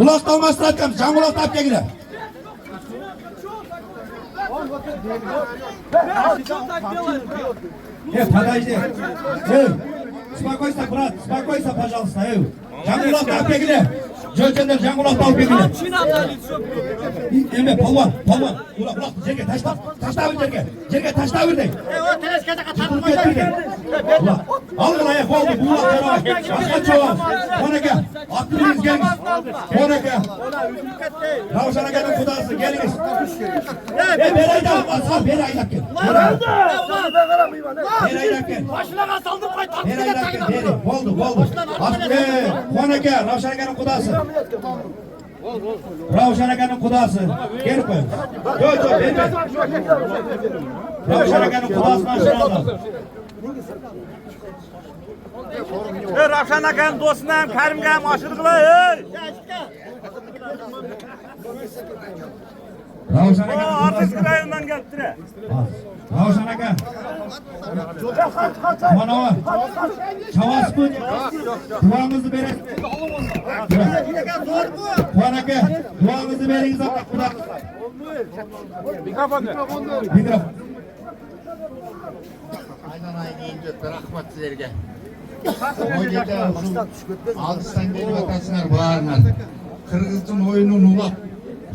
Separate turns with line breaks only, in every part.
Uloqda olmasdan aytamiz, Jangulovni olib kelinglar. Подожди. Успокойся, брат, успокойся, пожалуйста. Jangulovni olib kelinglar. Jo'janda Jangulovni olib kelinglar. Endi polvon, uloq yerga tashlab yerga. Yerga tashlab berding. Alg'il oyoq bo'ldi, bu uloq boshqa javob. Qo'naga, otningiz kelingiz. Qo'naga. Ravshan akaning xudosi, kelingiz. Berayda, sal beraylab kel. Beraylab kel.
Mashinani soldirib qo'y,
Beraylab kel. Bo'ldi. Qo'naga, Ravshan akaning xudosi. Ravshan akaning xudosi. Kelib qo'y. Yo'q, berma. Ravshan akaning xudosi mashinada.
Ravshan akaning do'stini ham, Karimga ham oshirdilar.
Ravshan akaning
artist rayondan kelibdi.
Ravshan aka. Mana o. Chavasku. Duangizni berasiz. Aka, duangizni beringiz aka, xudo.
Mikrofonni.
Aylanayın rahmat sizlerge. O gece aldıstan gelip atasınlar bağırlar. Kırgız'ın oyunun ulap.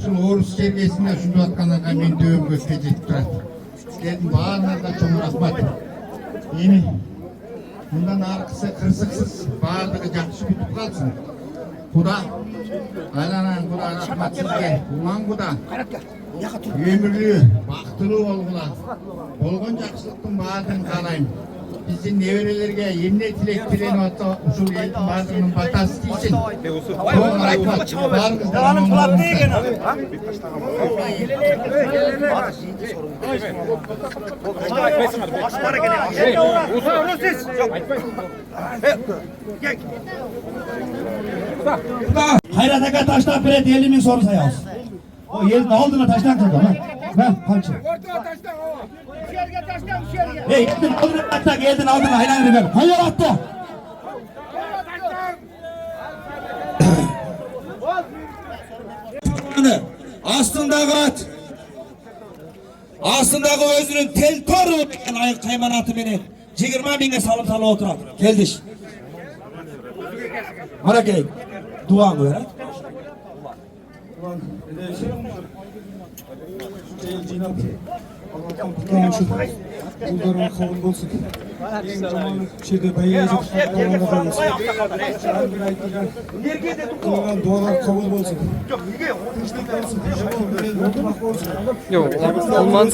Şu Orus sergesinde şunu atkanlarga men dövüm göçke jetip turат. Sizlerдің bağırlarga çok rahmat. Yeni bundan arkası kırsıksız bağırdığı жақсы бүтіп қалсын. Құда, Aylanayın Құда rahmat sizге. Ulan Құда. Ömürlü, бақыттылы болғыла. Болған жақсылықтың бардығын қалайым. Біздің невереlerге емне тілек тілен отты ұшыл елдің бардығының батасы дейсін. Оған рахмат, барыңыздар аман болыңыздар.
Hayrat aka taşlap beredi 50 bin soru sayarız. O yerin aldığına taşlan kıldı lan. Ben kamçı. Yerin aldığına attak, yerin aldığına hayran edin. Hayır attı. Aslındağı at. Aslındağı özünün tel toru kaymanatı beni 20 binge salım salı oturak. Geldiş. Mara kelek. Duan koyar.
Allah'tan şu kullarına kabul olsun. En zamanı şeyde bayılacak kullarına kabul olsun. Bir ayetler kullarına dualar kabul olsun.
Yok, olmaz.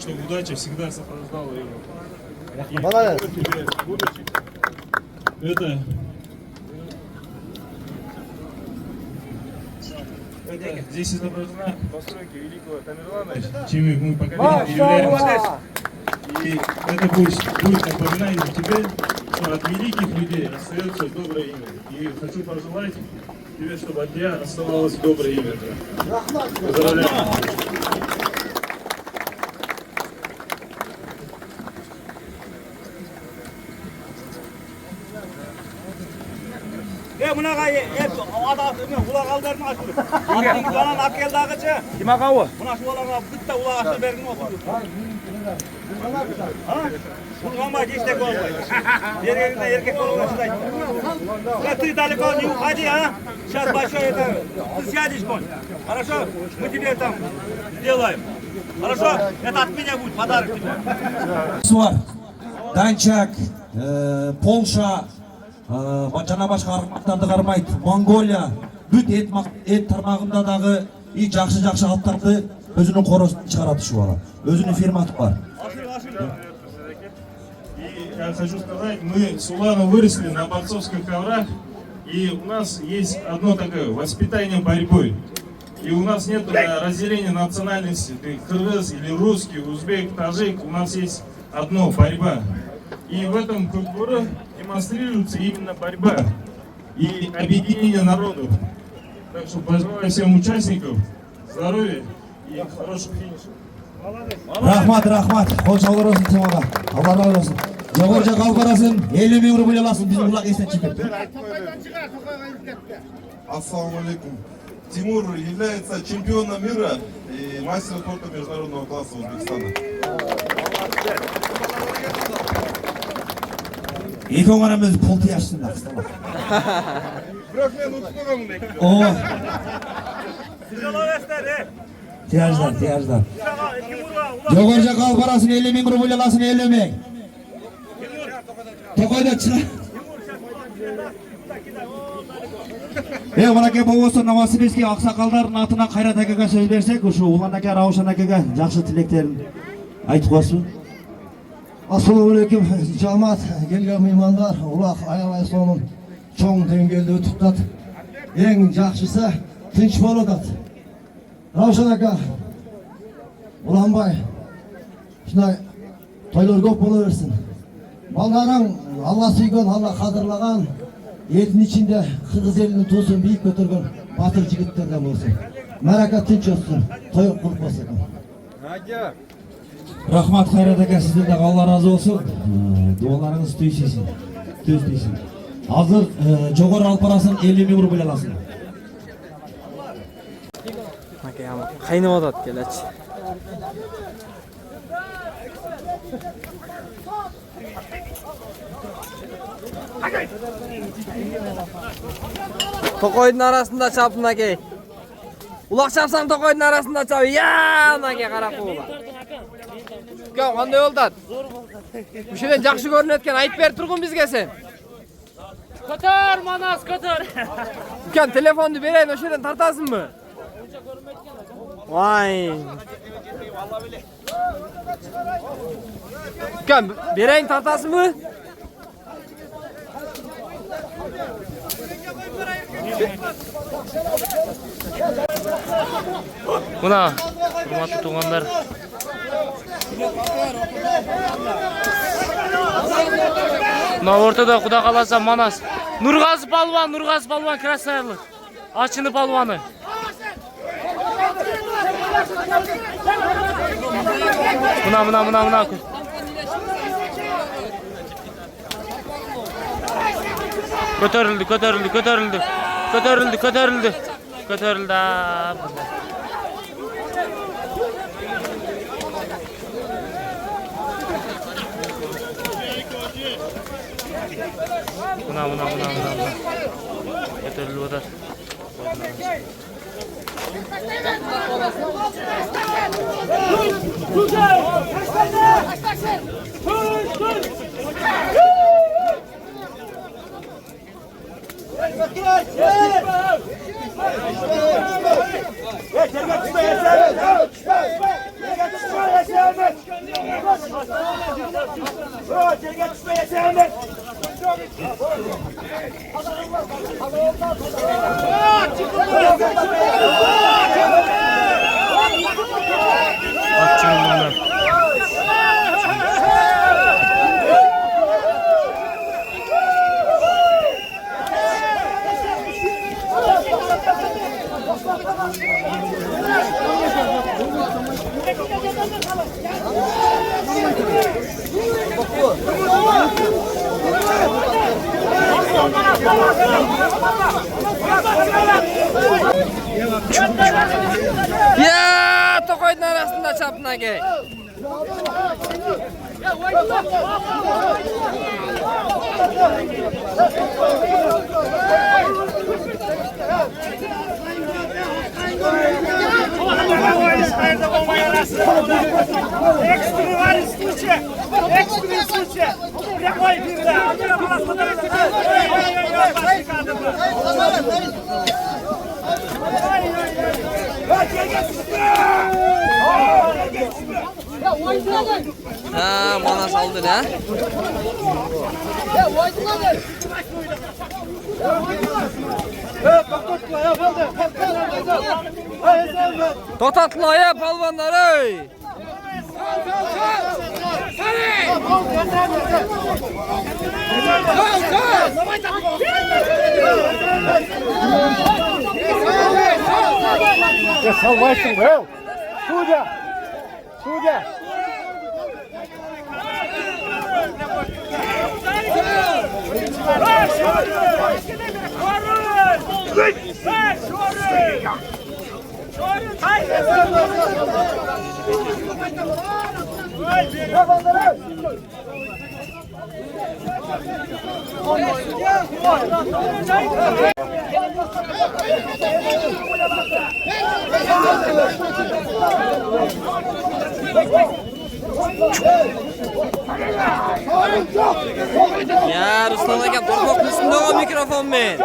Чтобы удача всегда сопровождала его. Это здесь изображена постройка великого Тамерлана, чем мы поколение являемся. И это будет напоминание тебе, что от великих людей остается доброе имя. И хочу пожелать тебе, чтобы от тебя оставалось доброе имя. Поздравляю.
Bunaqa adasini uloq aldirma ashulib. Atning banan akeldag'icha. Nima qavi? Buna shu uloqqa bitta uloq ashulib bergin o'tdi. Ha? Bunga jishtek bo'lmaydi. Erkakdan erkak bo'lgan shunday. Ты далеко не уходи, а? Сейчас большой это ты сядешь, конь. Хорошо? Мы тебе там сделаем. Хорошо? Это от меня будет подарок тебе.
Суар. Данчак, Полша, жана башка аргымактарды кармайт. Монголия бүт эт тармагындадағы жакшы аттарды өзүнүн коросун чыгарат ушу бала. Өзүнүн фирмасы бар.
И я хочу сказать, мы с Уланом выросли на борцовских коврах, и у нас есть одно такое воспитание борьбой. И у нас нет разделения национальности, ты кыргыз или русский, узбек, таджик, у нас есть одно борьба. И в этом культуре демонстрируется именно борьба и объединение народов. Так что пожелаю всем участникам здоровья и хороших финишев.
Рахмат, қол шалдырасың темаға. Алла разы болсын. Жогоржа калбарасын 50 миң рубль аласыз биздин Улак Эстен чемпион.
Ассаламу алейкум. Тимур является чемпионом мира и мастером спорта международного класса Узбекистана.
Эки оңанамыз пул тияшсын акстала.
Бирок мен утпагам эки.
О,
Тяжеловесler,
тияждар. Жогоржа калбарасын 50 миң рубль аласың 50 миң. Токойда чыга. Мынакей болбосо Новосибирский аксакалдардын атынан Кайрат акеге сөз берсек, ушу Улан аке, Раушан акеге жакшы тилектерин айтып коесузбу?
Assalamu alaikum, jamat, kelgen mehmanlar, Ulak aябай сонун чоң деңгээлде өтүп атат. Эң жакшысы тынч болуп атат. Раушан ака, Уланбай, ушундай тойлор көп боло берсин. Балдарың Алла сүйгөн, Алла кадырлаган, элдин ичинде кыргыз элинин туусун бийик көтөргөн батыр жигиттерден болсун. Марака тынч өссүн, той кылып болсун.
Рахмат Кайрат аке, сизден дагы Алла разы болсун. Дуаларыңыз түйсүн. Түйсүн. Азыр жогору алпарасын 50 миң рубль аласың.
Аке, ама кайнап атат келечи. Токойдун арасында чапын аке. Улак чапсам токойдун арасында чап. Я, аке карап куула. Кем кандай болду? Ушеден жакшы көрүнөт экен, айтып берип тургун бизге сен.
Көтөр, Манас, көтөр.
Кем телефонду берейин, ошеден тартасыңбы? Вай. Кем берейин, тартасыңбы? Мына, урматтуу туугандар. Мына ортодо Куда кааласа Манас. Нургазы палван красавийлык. Ачыны палваны. Мына. Көтөрүлдү. Мына. Көтөрүлүп атат. Ya, Tokoydun arasında çapın ake.
Экстренный случай. Прямой передач.
Ha, Manas aldı ne? Totatla ya palvanları.
Ya salvaysın be. Sude.
Ya Ruslan aka qo'rqoq üstünde o mikrofon men.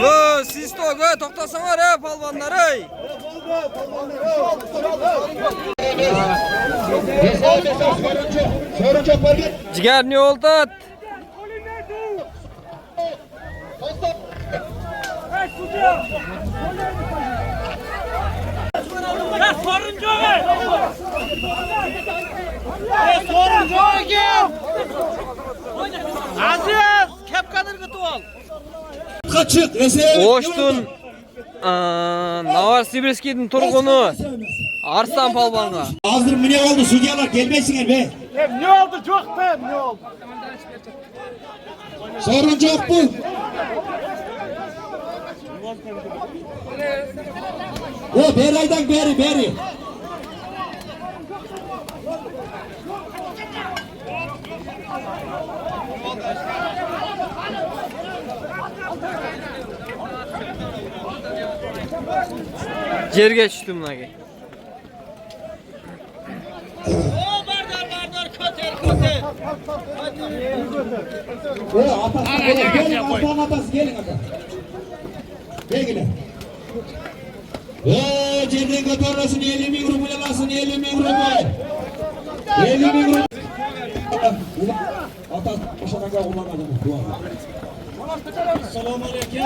Yo siz to'g'ri to'xtasanglar palvonlar ey. Jigar ne oldu?
Ya sorun yok. Sorun yok. Aziz, kepkanır kutu ol.
Kaçık.
Oştun Novosibirskiyning turg'uni Arslan palvonga.
Hazır mı ne oldu? Sudyalar gelmesinler be.
Ne oldu? Çok be, ne oldu?
Sorun yok bu. O Beray'dan beri.
Jerga tushdim nagi.
O atası gelin atası gelin ata. Gelin. Cerden götürürsün 50.000 ruble alasın 50.000 ruble. 50.000 ruble. Atası aşağıdan kullanmadı bu. Selamun aleyküm.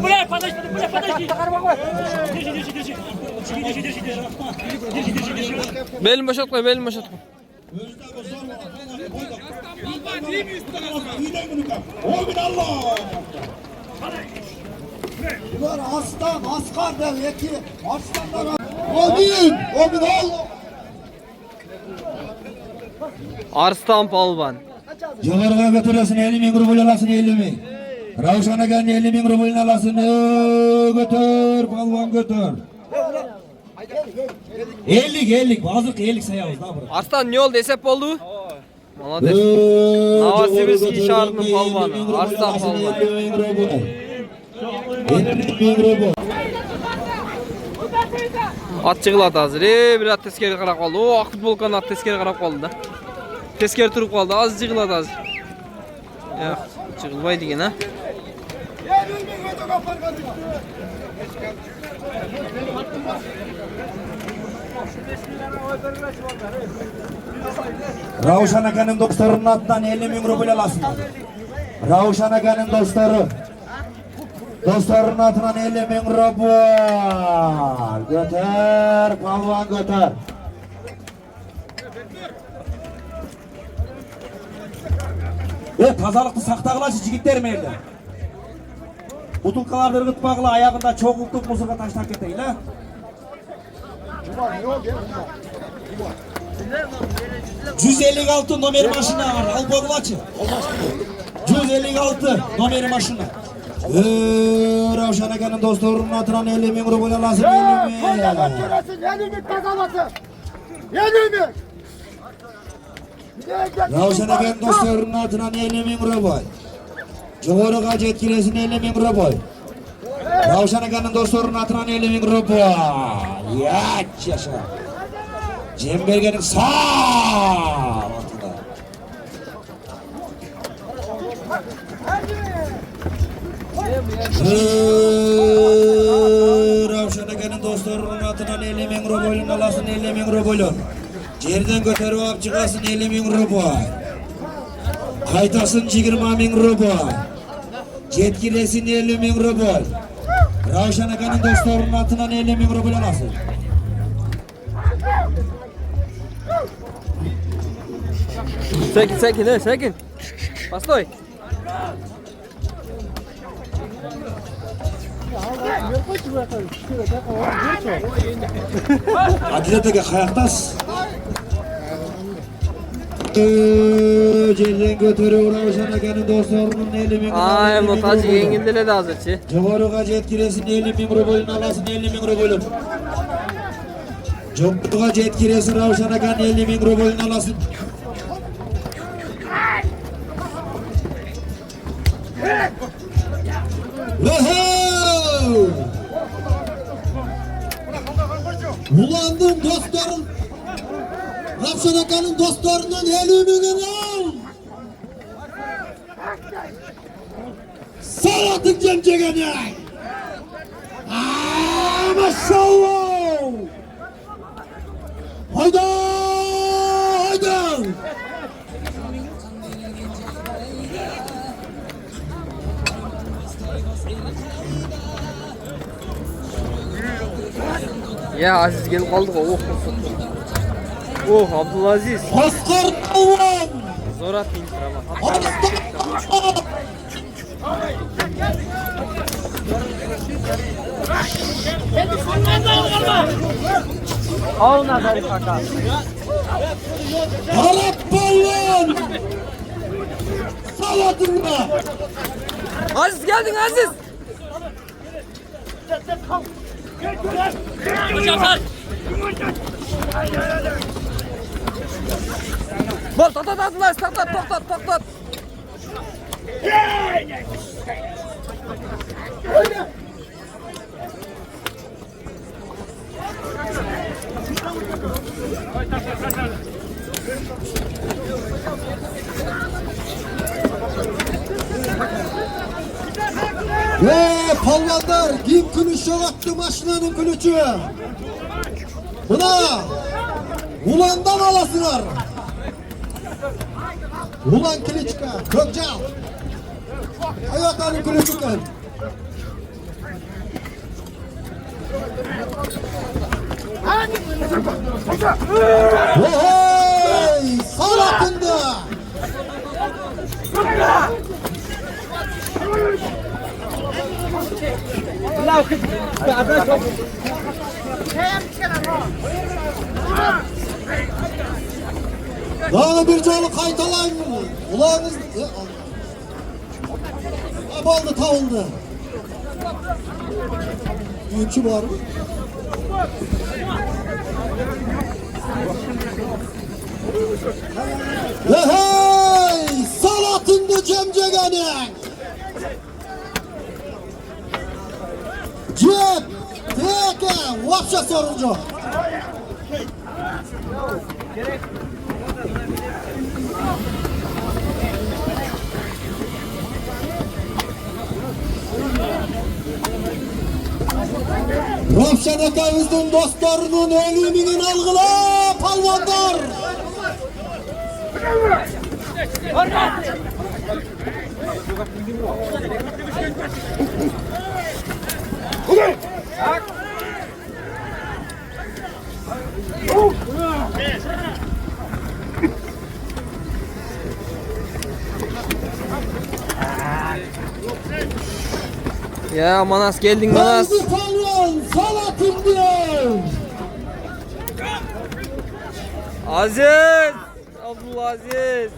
Бля, подожди. Держи.
Belini boşalt koy, belini boşalt koy.
Bunlar aslan, askar der yeki. Aslanlar. O gün Allah.
Arslan palvon.
Jovarga götürürsün 50.000 ruble alasın 50.000. Ravşana gelin 50.000 ruble alasın. Götür palvan götür. 50 bazık 50 sayıyoruz da burada.
Arslan ne oldu? Hesap oldu? Молодец. Novosibirskiy şahrının palvonu Arslan palvon.
50.000 ruble.
At jig'iladi hozir. Bir at teskari qarab qoldi. O oq futbolkani at teskari qarab qoldi da. Teskari turib qoldi. Az jig'iladi hozir. Yo'q, jig'ilmaydi ekan ha.
Ravşan Aka'nın dostlarının adından 50.000 ruble alasın. Ravşan Aka'nın dostları. Dostlarının adından 50.000 ruble. Götür, palvan götür. Tazalıklı saktağılaşı jigitlerim evde. Butulkalardır ırgıtmağıla ayağında çok ulduk muzuğa taştan keteyin ha. 156 numara maşına var. Al boglaçı. 156 numara maşına. Ravşan Aka'nın dostlarının adından 50.000 ruble lazım.
50.000 kazanması. 50.000.
Ravşan Aka'nın dostlarının adından 50.000 ruble. Çoğuru kaç etkilesin 50.000 ruble. Ravşan Aka'nın dostlarının adından 50.000 ruble. Yaç yaşa. Cembergen'in sağ altında.
Ravşan Aka'nın dostlarının atından 50 bin rubolun alasın 50 bin rubolun. Yerden götürüp alıp çıkasın 50 bin rubol. Kaytasın 20 bin rubol. Jetkilesin 50 bin rubol. Ravşan Aka'nın dostlarının atından 50 bin rubol alasın.
Sekin, sekin. Постой.
Atletike kayaktas. Jelden götürüyor Ravşan Aka'nın dostlarının 50 bin.
Ay, montaj yengildiledi hazırçı.
Jovaruga jetkiresin 50 bin rubolun alasın 50 bin rubolun. Jovaruga jetkiresin Ravşan Aka'nın 50 bin rubolun alasın. Woohoo! Ulandım dostlarım. Ravşan Aka'nın dostlarının 50 bin al. Salatın cemcegene. Maşallah. Hayda. Hayda.
Ya Aziz gelip kaldık o. Oh Abdülaziz.
Askar Allah'ım.
Zor atayım ama.
Askar.
Ağına garip kaka.
Arap balon. Salatınla.
Aziz geldin Aziz. Bol tat Abdülaziz tat.
Palvanlar kim kılıç yollattı maşinanın kılıcı. Buna ulandan alasılar. Ulan kılıçka Gökçal. Ayakanın kılıçka. Hey salatında. Daha bir canlı kaytalayın mı? Ulağınız... Abaldı tavıldı. Büyükçü var mı? Hey! Salatında cemcegeni! Cep! Teke! Vapşa soruncu! Ravşan Aka'mızın dostlarının ölümünün algıla palvanlar!
Ya Manas geldin Manas.
Geldi palvan! Salatım diyor!
Aziz! Abdülaziz!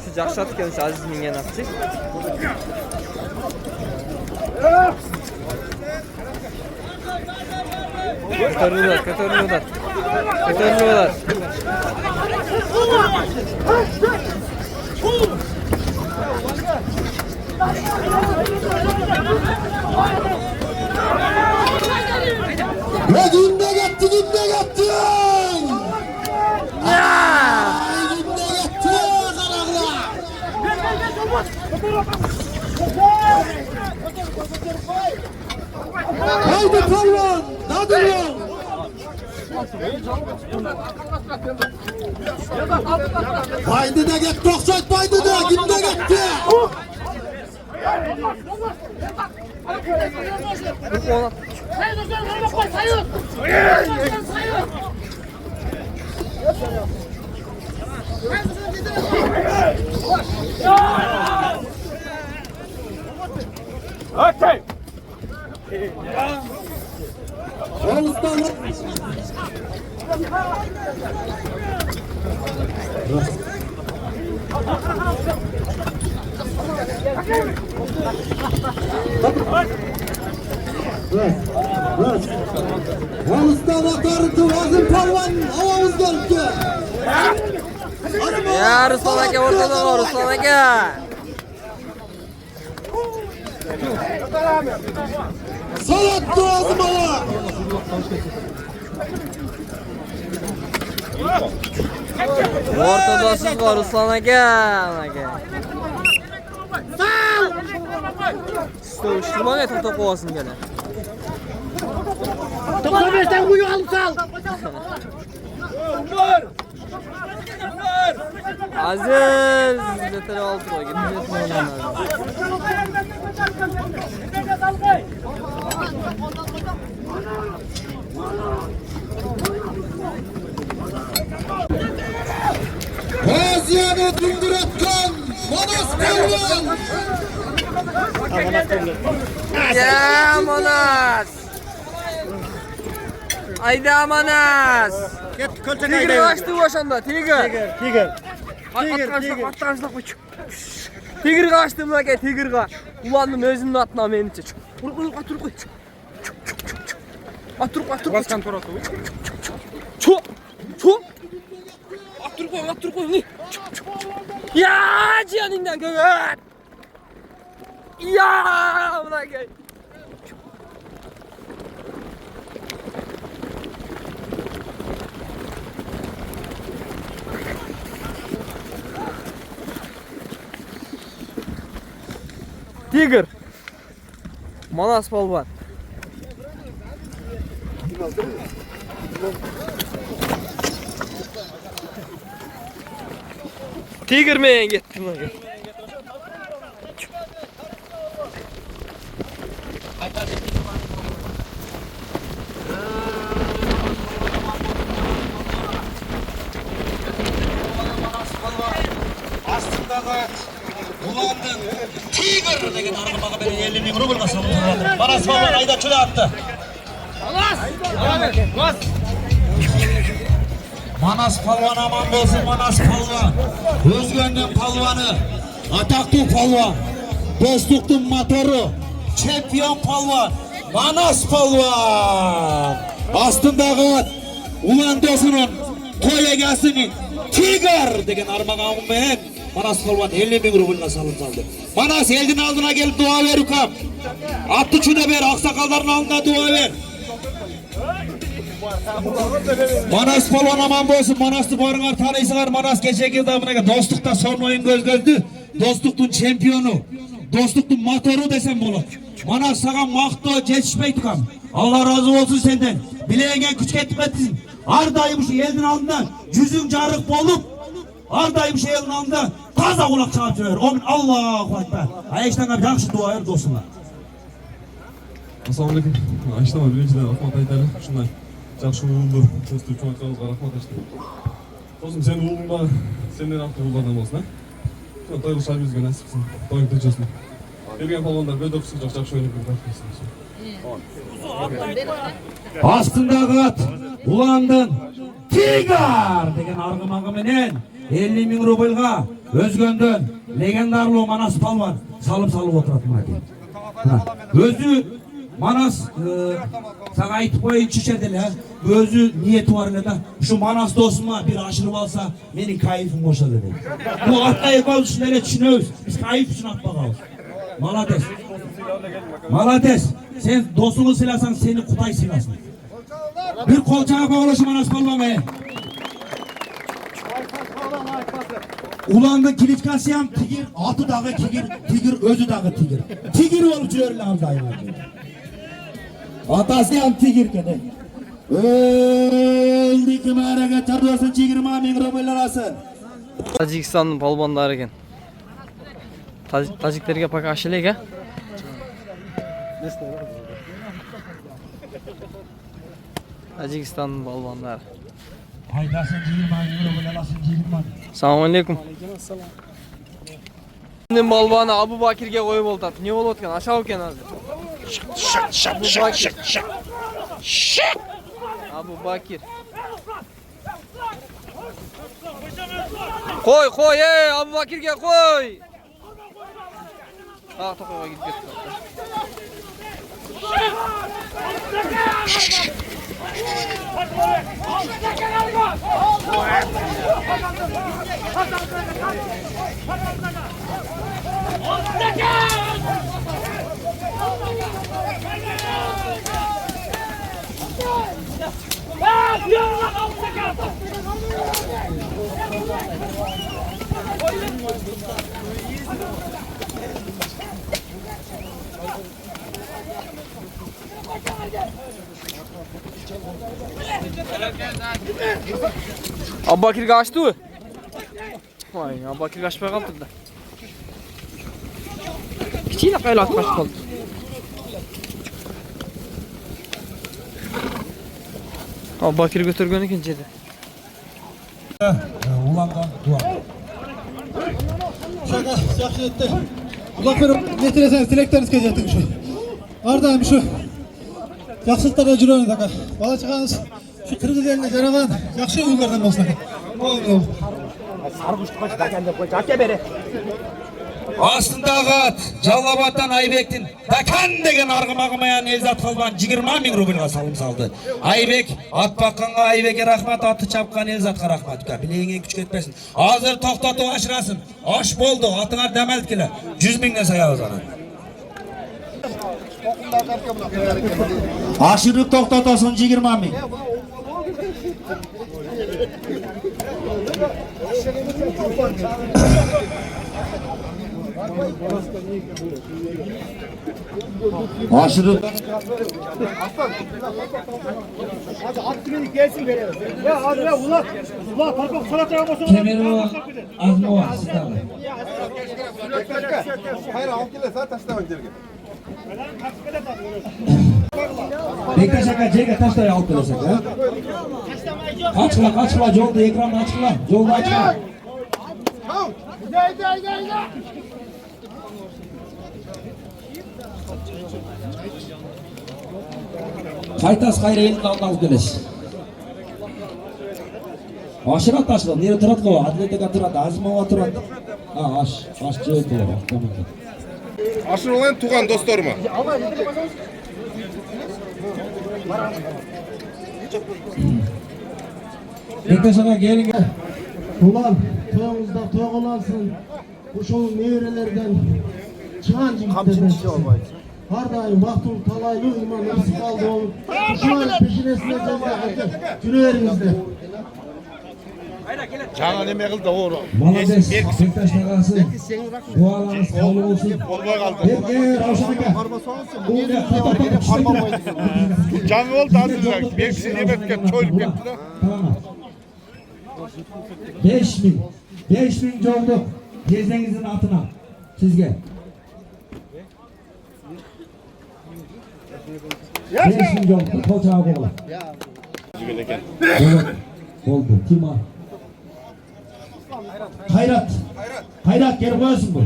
Şu jakşat gelmiş Aziz mingen atçı. Kötörlüyorlar.
Ve günde gitti!
Ya!
Günde gitti! Karanlığa! Haydi palvan, ne duruyor? Haydi de git, toksat haydi de, git de gitti.
Okay.
Oğuzdan Oğuzdan akarıntı vazın palvan havamız geldi.
Ya Ruslan aka ortada qol, Ruslan aka.
Salat doğazım hava.
Ortada siz qol, Ruslan aka. Stol shimanga to'xtab qo'yasin gene.
To'xtab bersan uyu olib sal.
Aziz, jetara olib turgan.
Aziyani dunduratkan Manas palvan.
Ya Manas. Ayda Manas. Tigir kaçtı başında, tigir. Atlarınızda koy. Tigir kaçtı mı ki, tigir kaç. Ulandım özünün atına beni çek. Atır koy. Atır koy. Ço. Atır koy. Ya cihanından göğür. Ya buna gel. Tigir. Manas palvan. Tigir men gittim.
Aslındağı Ulandın Tiger degen argımağı beni 50 bin rubl basın. Manas palvan ayda çöle attı. Manas palvan aman bolsun Manas palvan. Özgöndün palvanı. Ataklı palvan. Dostluktun motoru. Çempiyon palvan. Manas palvan. Aslındağı Ulan dosunun toy egasinin Tiger degen armağanı men Manas palvan 50 bin rubluna salındı. Manas eldin aldına gelip dua ver ukam. Attı çuda ver, aksakalların aldına dua ver. Manas palvan aman bolsun, Manas'ты barınar tanıysınlar. Manas geçek yılda buna dostlukta son oyun gözgözdü. Dostluktun çempiyonu, dostluktun motoru desem bunu. Manas sağa maktı жетişpeydi kam. Allah razı olsun senden. Bileğen güç ketmedin. Ardayım şu eldin aldından yüzün carık bolup ardayım şu eldin aldından taza kulak çağırtı ver. Omin Allahu Ekber. Ayşe'den abi yakşı dua ver dostuna.
Assalomu alaykum. Ayşe ama birinchidan rahmat aytadi. Shunday yaxshi o'g'ilni o'stirib cho'nqamizga rahmat aytdi. O'zim sen o'g'lingga sendan after o'g'illardan bo'lsin. To'g'ri shabizga nasib qilsin. To'g'ri tinchsin. Bergan polvonlar bedopsiz yaxshi o'ynab bersin.
Aslındağı Ulandın Tiger degen argımağı menen 50 bin rublga özgöndün legendarlı Manas palvan salıp oturatma ki. Özü Manas sana aytıp koyun çişedile özü niyeti var ne da şu Manas dostuma bir aşırı alsa benim kayıfım boşa dedi. Bu atlayı koyuş nereye düşünüyoruz biz kayıf için atmakalım. Malates. Malates. Sen dostunu silasan seni Kutay silasın. Bir kolçağa kovalaşım Manas palvan be.
Ulandı kilitkası hem tigir, atı dağı tigir özü dağı tigir. Tigir olup jörülen dayılar. Atası hem tigir kede. Öldü ki mağaraga çardosun 20.000 rupiyalar alsın.
Tajikistan'ın balbanları eken. Tajiklerge pak aşılıyık ha? Tajikistan'ın balbanları.
Haydasın 20.000 rupiyalar alsın 20.000.
Assalamu alaikum. Şimdi balbanı Abu Bakir'ge koyup oltat. Ne olup otken? Aşağı oken hazır. Abu Bakir. Koy Abu Bakir'ge koy. Ha tokağa gidip gitti. Abu Bakir kaçtı mı? Vay, Abu Bakir kaçmaya kaldı da. Kiçiyle kayla kaçtı kaldı. Abu Bakir götürgön ikinci de.
Ulandan dua.
Şaka yaxshi etdi. Uzoq berib metresen tilekleriniz kejetdik şu. Ardam şu. Yaxshiliqlarga juramiz aka. Bola chaqamiz şu Qirg'iz elinde jaragan yaxshi uylardan bo'lsin.
Астындағы ат, Жаллабаттан Айбектің Дакан деген арғымағымаян Елзат Қалбан 20.000 рубльға салым салды. Айбек, ат баққанға Айбекке рахмат, аты чапқан Елзатқа рахмат. Білейіңен күш кетпесін. Азыр тоқтату ашырасын. Аш болды, атыңар дәмәлт келі. 100.000-ден саяғыз ана. Ашырып тоқтатасын 20.000. Aşırı.
Hadi at gibi gelsin verelim. Ya hadi ya ulan. Ulan parmak salata olsun.
Kemeri az mı var sizden?
Hayır, al kile zaten taşla öncelik.
Bekle şaka, cege taşla alıp gelesek ya. Kaçla, yolda ekranı açıla. Yolda açıla. Kaytas kayra elini alınağız gelesiz. Aşırat taşla, nere tırat kova, atletika tırat, azmava tırat. Ha, aş cege kova.
Aşırı olan tuğan dostlar mı?
Bekle şaka, gelin gel.
Ulan toyumuzda toyğulansın. Bu şoğun meyvelerden çıkan cimitlerden çıksın. Her daim vaktul talaylı iman rızık aldı olur. Düşman peşinesine cümle
Жаңа неме қылды doğru.
Молодец, Бекташ тағасы. Дуаларыңыз қаулы болсын. Берке, Раушан ака.
Жаңа oldu hazırlar. Berkisi yemek get, çoyluk getdi da.
Tamam. 5.000 jolduk. Teyzenizin atına. Sizge. 5.000 jolduk. Kol çağı boğulu. Oldu. Kim var? Hayrat geri koyasın bu.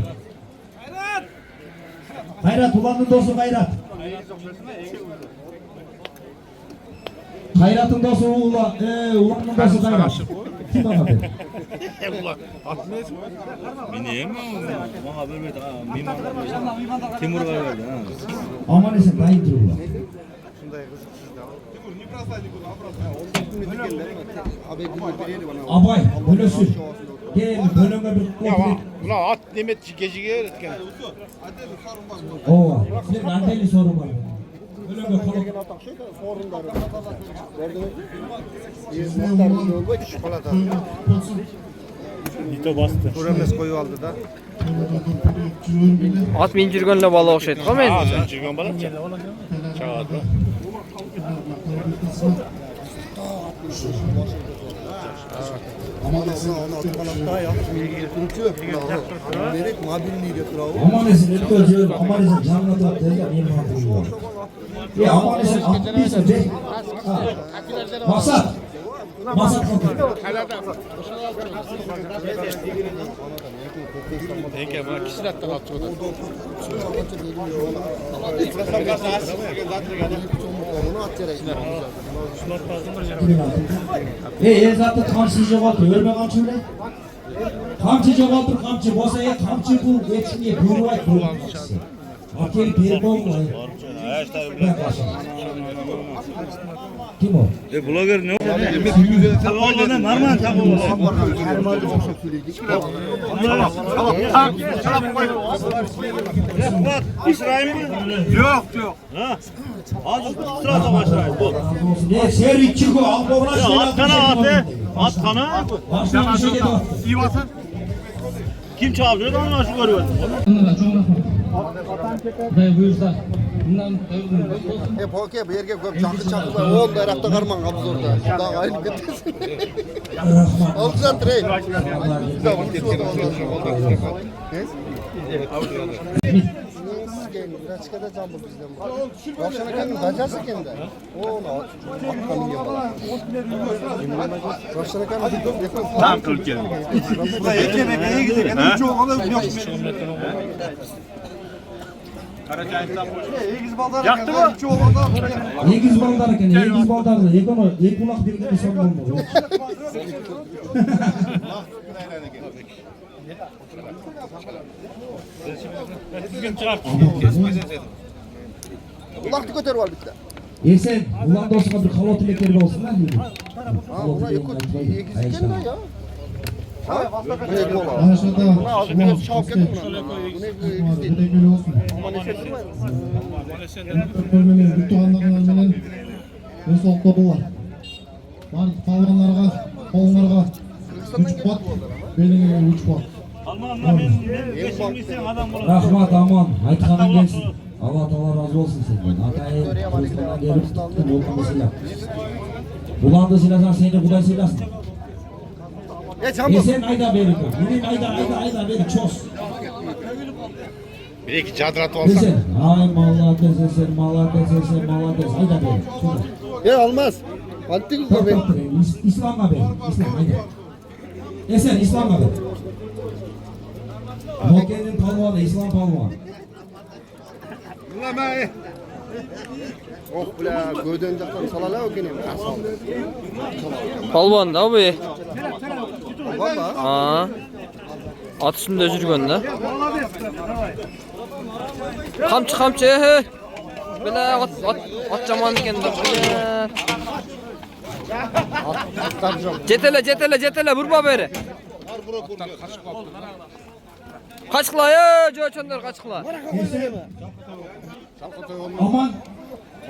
Hayrat ulanın dostu Hayrat. Hayrat'ın dostu ulanın dostu Hayrat. Kim anladı?
Bilmiyorum ama vermedi ha. Timur'a verdi ha.
Aman esin dayıdır ulan. Abay, bölüsün. Gel, bölüme bir kokuyor.
Ulan at demet gecige eretken.
Ova, bir anteli sorun var. Bölüme kokuyor.
Dito bastı.
Kuremes koyu aldı da.
At min жүргөнлө бала окшойт го мен.
Sen çıkın bana çek. Çağırdı.
Aman esin etki özüyor, aman esin canına da derler, iyi mantığı var. Ya aman esin aklıysa de. Masat. Masat kapı.
Peki bak kişi de kalktı o da.
Zaten kamçı jogaltır, ölme kamçı öyle. Kamçı jogaltır, kamçı bosaya, kamçı bu, geçmeye, buyurmayı, buyurmayı. Akeli peri bol mu? Ben başım. Kim o?
Blogger ne oldu? Oğlanın normal tabu. İsrail mi? Yok. Ha? Az sırada başlayın.
Ne seri çıkıyor, alpobuna şey
At kana atı. At kana.
Başına bir şey dedi.
İyi basın. Kim çağırıyor da onu aşık görüyor.
Dayı buyursa. Bundan
Hep okey bu yerge köp çakı çakı var. Oğul da erakta karman kapız orada. Daha aynı bitmesin. Altıdan trey. Biraz çıkacağım bu bizden. Akşama kendin kaçarsın kendi. Oğul atkanı yapalım. Akşama kendin
Tam kıl geldi. Burada yemek iyi gidiyor. Ben çok alıp yok. Yaktı mı?
Egiz baldarken, egiz baldarda, ekono, ekulak bir gibi son olmadı.
Kulaklık öter var bitti.
Esen, ulan dostuma bir hava tilekleri de olsun lan.
Ha buna egiz gelme ya. Ha? Ne kola?
Aşağıda.
Buna az biraz şavk edin buna. Bu ne egiz değil. Ama ne şey durmayın.
Bölmenin, bütün anlarının ve soğukta bu var. Kalvanlarga, kollarga 3 bat, beline 3 bat.
Alman ben geçimliysen adam bulur.
Rahmat aman, aytkanan gelsin. Allah Teala razı olsun senden. Atayı Kırgızistan'dan gelip tuttun, olmadı silah. Ulandı silahsan seni de Kuday silahsın. Sen ayda beri bu. Bugün ayda beri çöz.
Bir iki cadrat
Desen, ay mallar desen, mallar desen, ayda beri.
Ya almaz. Antik mi be?
İslam'a beri, İslam ayda. Esen, İslam'a beri. Mokke'nin palvanı, İslam palvanı.
Oh bula gövden jaktan salala o gene.
Palvan da bu.
Valla.
Ha. At üstünde жүргөн da. Kamçı. Böyle at jaman eken da. Jetele vurma beri. Kaçıkla ya Joçonlar kaçıkla.
Aman.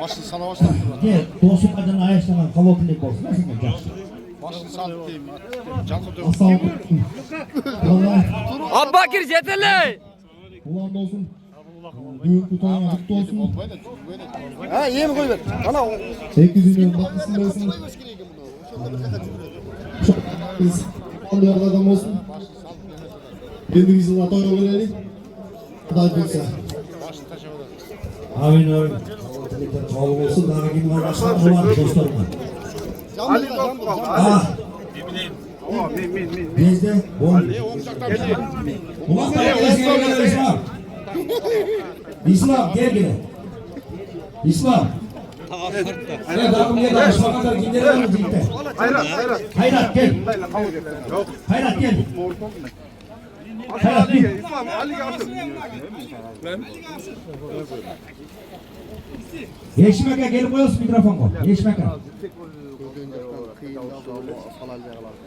Başını sana başla.
Gel, dostum adına ayaşlanan kalotilik olsun. Nasıl mı caksın?
Başını sal diyeyim. Canlı
Asal. Vallahi.
Abbakir jetele.
Ulan olsun. Büyük butona mutlu olsun.
Ha iyi mi koy ver? Ana
800 milyon baklısın olsun. Biz alıyor adam olsun. Kendimiz yıla toyla verelim. Aday bilse. Amin. Kavga olsun. Daha kim var başkan olan dostlarım. Ah. Bizde bol. Ulan dayak gel İslam. İslam gel. İslam. Evet akım gel. Başbakanlar kimleri var mı cidden? Hayrat gel. Hayrat gel. Hayrat gel. Yeşmeka gelip koyuyorsun mikrofon koy. Yeşmeka.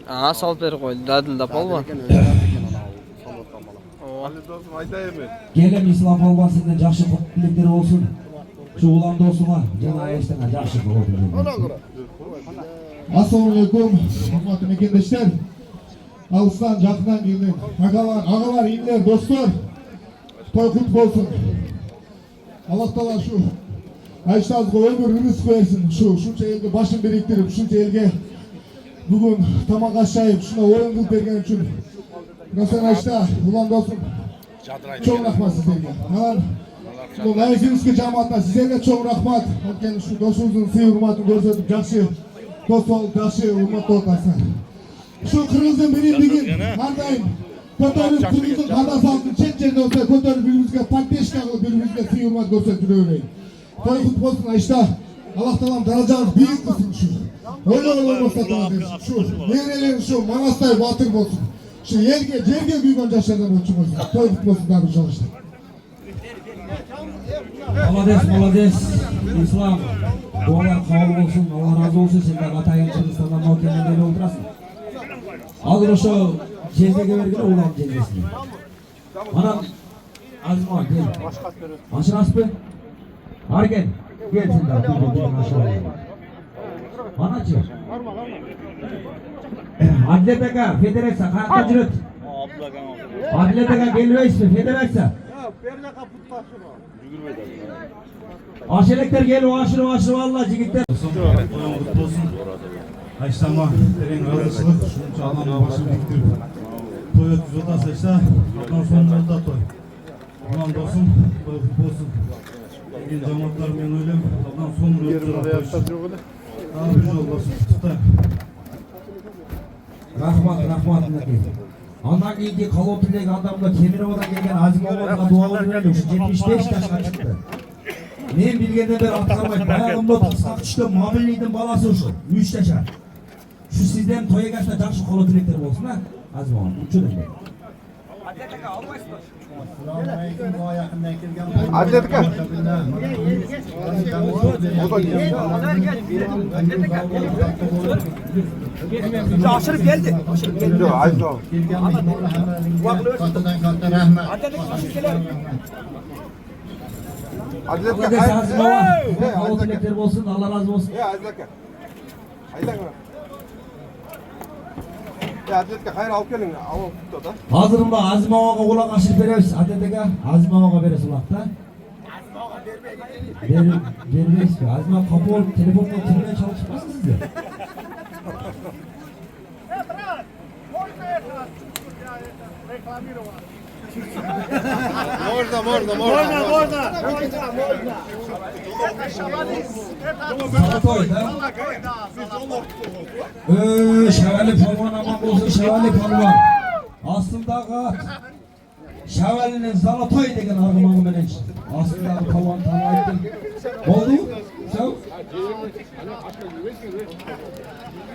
Aa sal beri koydu. Dadılda palvan.
Gelin İslam palvan senden жақсы құттықтар olsun. Şu ulan dostuma, cana yaştana жақсы құттықтар. Assalamualaikum, hurmatli mekendoshlar.
Alıstan, jakından geldim. Ağalar, inler, dostlar. Toy kutlu olsun. Allah Taala şu Ayşazga ömür rızık versin. Şuncha elge başın biriktirip, şuncha elge bugün tamak aşağıyıp, şuna oyun kılıp bergen üçün. Rasan Ayşta, ulan dostum. Çok rahmat sizlerge. Bu Layıkınızki cemaatına sizlerge çok rahmat. Hakken şu dostumuzun sığ hurmatını gösterip, jakşı dost ol, jakşı hurmat oltasın. Şu kırmızı birimligin hardayım. Kotorip kırmızı kadası altın çetçerde olsa kotorip birimizge patleşka birimizge sığ hurmat gösterip öyleyim. Toy kutlu olsun Ayşta. Allah Teala'm daracağınız büyük kılsın şu. Öyle olmasa tamam dersin. Şu yerelerin şu manastay batır olsun. Şu yerge büyük yaşlardan uçum olsun. Toy kutlu olsun darbe çalıştı.
Молодец. İslam. Dualar kabul olsun. Allah razı olsun. Sen de Atay'ın Kırgızistan'dan Mokke'den geliyor oturasın. Alır şu cezege vergine ulan cezesini. Anam Azma gel. Aşın asbı. Hargen. Gel sen de aşağıya. Anacı. Adleteka Federasyon kanka cürüt. Adleteka geliyor ismi Federasyon. Aşirekler geliyor aşırı vallahi cigitler.
Kutlu olsun. Ayştama terin razışılık. Şunca Allah'ın başını diktirip. Toy ötüz otası Ayşta. Ondan sonra da toy. Ulan dostum. Toy kutlu olsun. Engin cemaatlar men öylem. Ondan sonra ötüz otası. Daha bir yol dostum. Tutay.
Rahmat Nabi. Ondan keyingi Kalotildeki adamda Kemirova'dan gelgen Azim Oğuz'a dualı verelim. Şu 75 yaşına çıktı. Men bilgenden beri atlamayıp bayağımda tasnak düştü. Mabilliydim balası şu. 3 yaşa. Şu sizden toya kaçta jakşı Kalotildekler olsun ha. Azim Oğuz. Uçurum ben.
Atletika.
Aşırı geldi.
Yok, aziz ol.
Молодец Azim Oğuz. Kalotildekler olsun. Allah razı olsun.
Atletika. Atletika hayır alıp gelin. Alıp tut da.
Hazırımda Azim Oğuz'a kulak aşırı veririz. Atletika Azim Oğuz'a veririz ulakta. Vermeyiz ki. Azim Oğuz kapı olup telefonla oturmaya çalışmasın size.
Можно.
Salatoy da. Şevali palvan aman olsun Şevali palvan. Aslında kat. Şevali'nin Zalatoy degen argımanı menen. Aslında palvan tanıydı. Oldu? Şev.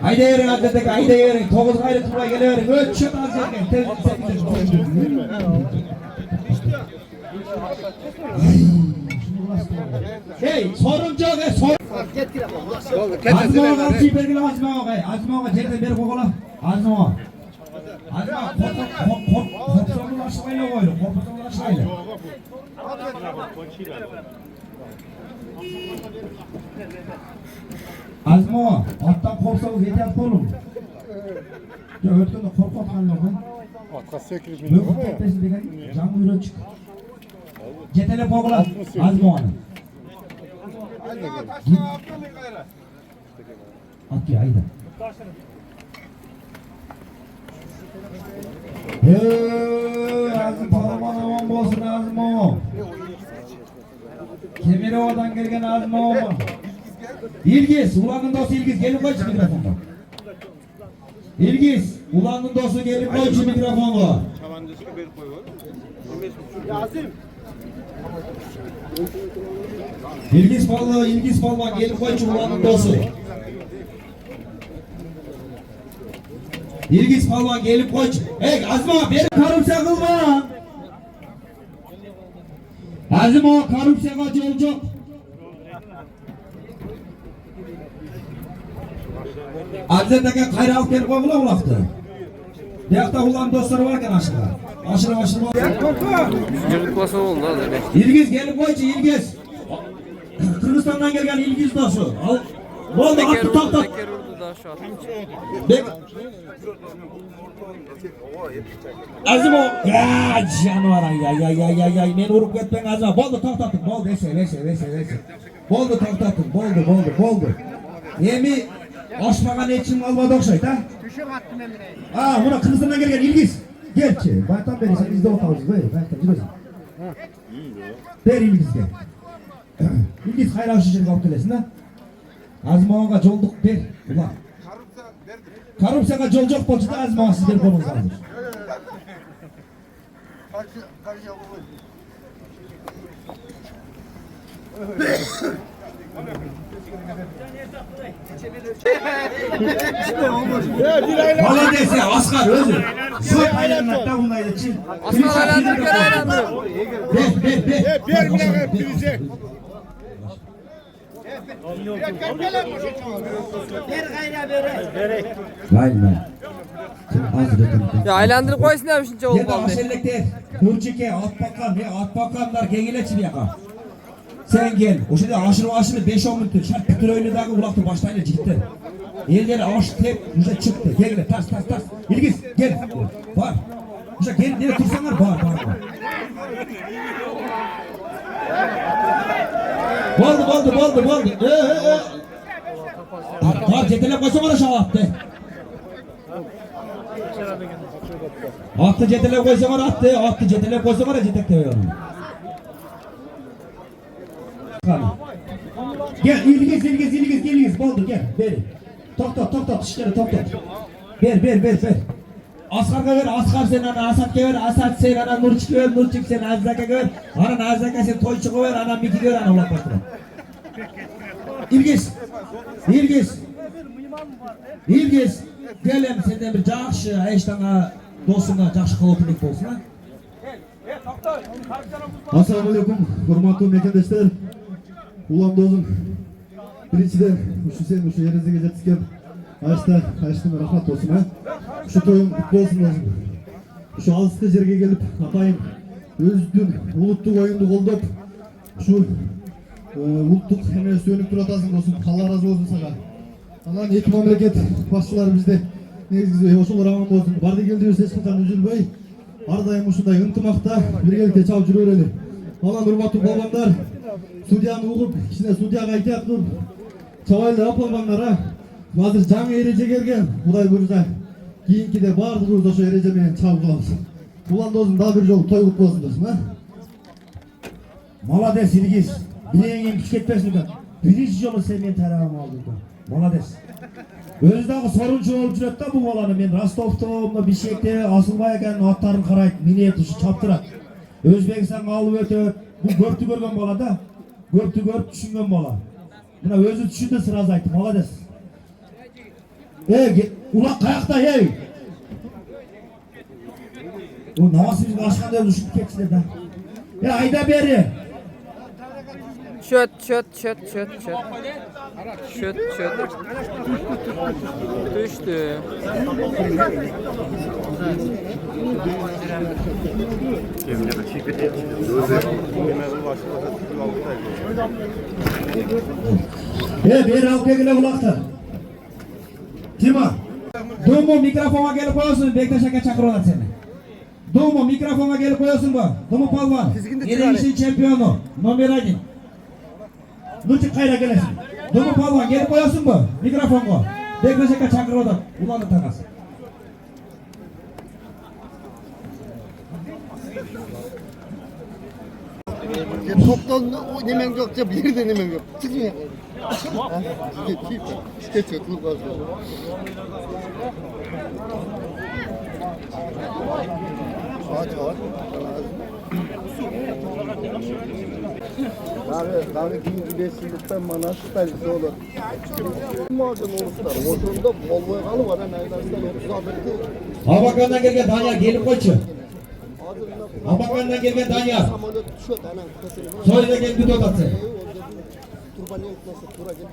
Haydi yerin addedik, haydi yerin. 9 gayrı turba geliverin. Ölçün az yerken. Hey, sorun çok sorun. Azim Oğuz'a atıyı bergile Azim Oğuz'a. Azim Oğuz'a yerden beri kokola. Azim Oğuz. Azim Oğuz korkusonlu aşağıyla koydu. Korkusonlu aşağıyla. Azim Oğuz. Alttan korksanız yeter kolum. Ya ötkende korku atkanlar mı? Mövkut etmesin degen canlı ürün çık. Cetele kokola. Azim Oğuz'a. Atıyor haydi. Azim Palman aman bolsun Azim Oğuz. Kemirova'dan gelgen Azim Oğuz. İlgiz, ulanın dostu İlgiz gelin koy şu mikrofonda. İlgiz, ulanın dostu gelin koy şu mikrofonda. İlgiz Palman gelin koy şu ulanın dostu. İlgiz Palman gelip koç. Hey Azim Ağa beni karımsa kılma. Azim Ağa karımsa kaç olacak. Adleteke kayralık gelip koyula ulaktı. Deyakta ulan dostları varken aşırı. Aşırı.
Yürüt basa oldu lan.
İlgiz gelip koyçu İlgiz. Kırgızistan'dan gelgen İlgiz dostu. Boldu,
Bekir
attı,
vurdu,
to'xtat.
Bekir vurdu da şu an.
Azimo, ya jonivar, ay, meni urib ketmang Azimo. Boldu, to'xtatdim. Boldu, ese. Boldu, to'xtatdim. Boldu. Emi oshmagan hechim olmadi o'xshaydi, ha? Ha, buni Qirg'izistondan kelgan Ilgiz. Kelchi, baytam bersan, izda o'tamiz, baytam yurasan. Ber Ilgizga. Ilgiz xayrlashishga olib kelsin, ha? Azmoga yo'lduq ber, ular. Korrupsiyaga yo'l yo'q bo'lsa, Azmoga siz berib qo'yingiz hozir. Молодец ya, Asgar özü. Çok aylanmakta bundaydı Çin.
Asgar aylandır, gel aylandır.
Ver. Vay.
Ya aylandırıp koysun ya şunca olup
Yedi
aldı.
aşellikler, Nurçike, Atbakan gelin bir yaka. Sen gel, o şeyde aşırı 5-10 minut, şart bütün öyle ulaktı başlayınca çıktı. Elleri aş tep, uca çıktı, gel, tas. İlgiz, gel, var. Uca gel, nereye tursanlar, var. Boldu. Var, cetelep koysa bana şağı attı. Attı cetelep koysa bana attı, cetelep koysa bana cetek de veriyorum. Gel, İlgiz, boldu, gel, ver. Tokt, işleri tokt. Ver. Asgarga ver, Asgar sen ana, Asatga ver, Asat sen ana, Nurçik'e ver, Nurçik sen Azizak'a ver, ana Azizak'a sen Toyçuk'a ver, ana Miki'ye ver, ana ulak başına. İlgiz, gelem senden bir жақшы, Ayştan'a, dostuna жақшы қауіпілік болсын, ha?
Assalamualaikum, hormatly mekandeshlar. Ulam dozum. Birinchidan shu yeringizga жеткизген Ayştan rahmat olsun, ha. Şu toyun kutlu olsun dozum. Şu alысты жерге kelip атайын өздүн улуттук оюнду колдоп, şu улуттук эме сөнүп туратасың досум. Allah razı olsun sana. Анан эки мамлекет башчылары бизде негизи ошолор аман болсун. Барды келдибиз эч качан үзүлбөй, ар дайым ушундай ынтымакта биргеликте чалып жүрө берели. Анан урматтуу балбандар, судьяны угуп, кичине судьяга айтат туруп, чабайлы апалбаңдар, а. Азыр жаңы эреже келген, Кудай буйрса, кийинкиде баардыгыбыз ошо эреже менен чабып калабыз. Улан досум дагы бир жолу той кутуп болсун досум, а.
Молодец, Ilgiz. Bileğin küçük etmesin de. Birinci yolu sen men tarafıma aldın. Молодец. Өзү дагы сорунчу болуп жүрөт да бул баланы. Мен Ростовто, мына Бишкекте Асылбай экенин аттарын карайт, минет ушу чаптырат. Өзбекстанга алып өтөт. Бул көптү көргөн бала да. Көптү көрүп түшүнгөн бала. Мына өзү түшүндү, сразу айтты. Молодец. Улак каякта, Bu namazımız başkanda düşüp geçti da. Ayda beri.
Çöt. Düştü.
Beri al kegile ulakta. Tima. Dumu mikrofona gelip koyuyorsun. Bektaş'a çakırıyorlar seni. Dumu mikrofona gelip koyuyorsun bu. Dumu Palvan. Yeni işin şampiyonu. Номер 1. Nurçik kayra gelesin. Dumu Palvan gelip koyuyorsun bu. Mikrofon bu. Bektaş'a çakırıyorlar. Ulanı takasın.
Toptan nemen yok, bir yerde nemen yok. Çıkın ya. İşte çökülük var. Davet bilgileştirdikten bana süperlisi olur. Madem olurlar, oturumda Volvo'ya kalı var. Arkadaşlar 36'lık.
Abakan'dan gelgen Danyar gelip koyçu. Abakan'dan gelgen Danyar. Soyda gel bir dodatsı.
Turbaniyet nasıl? Tura geldi.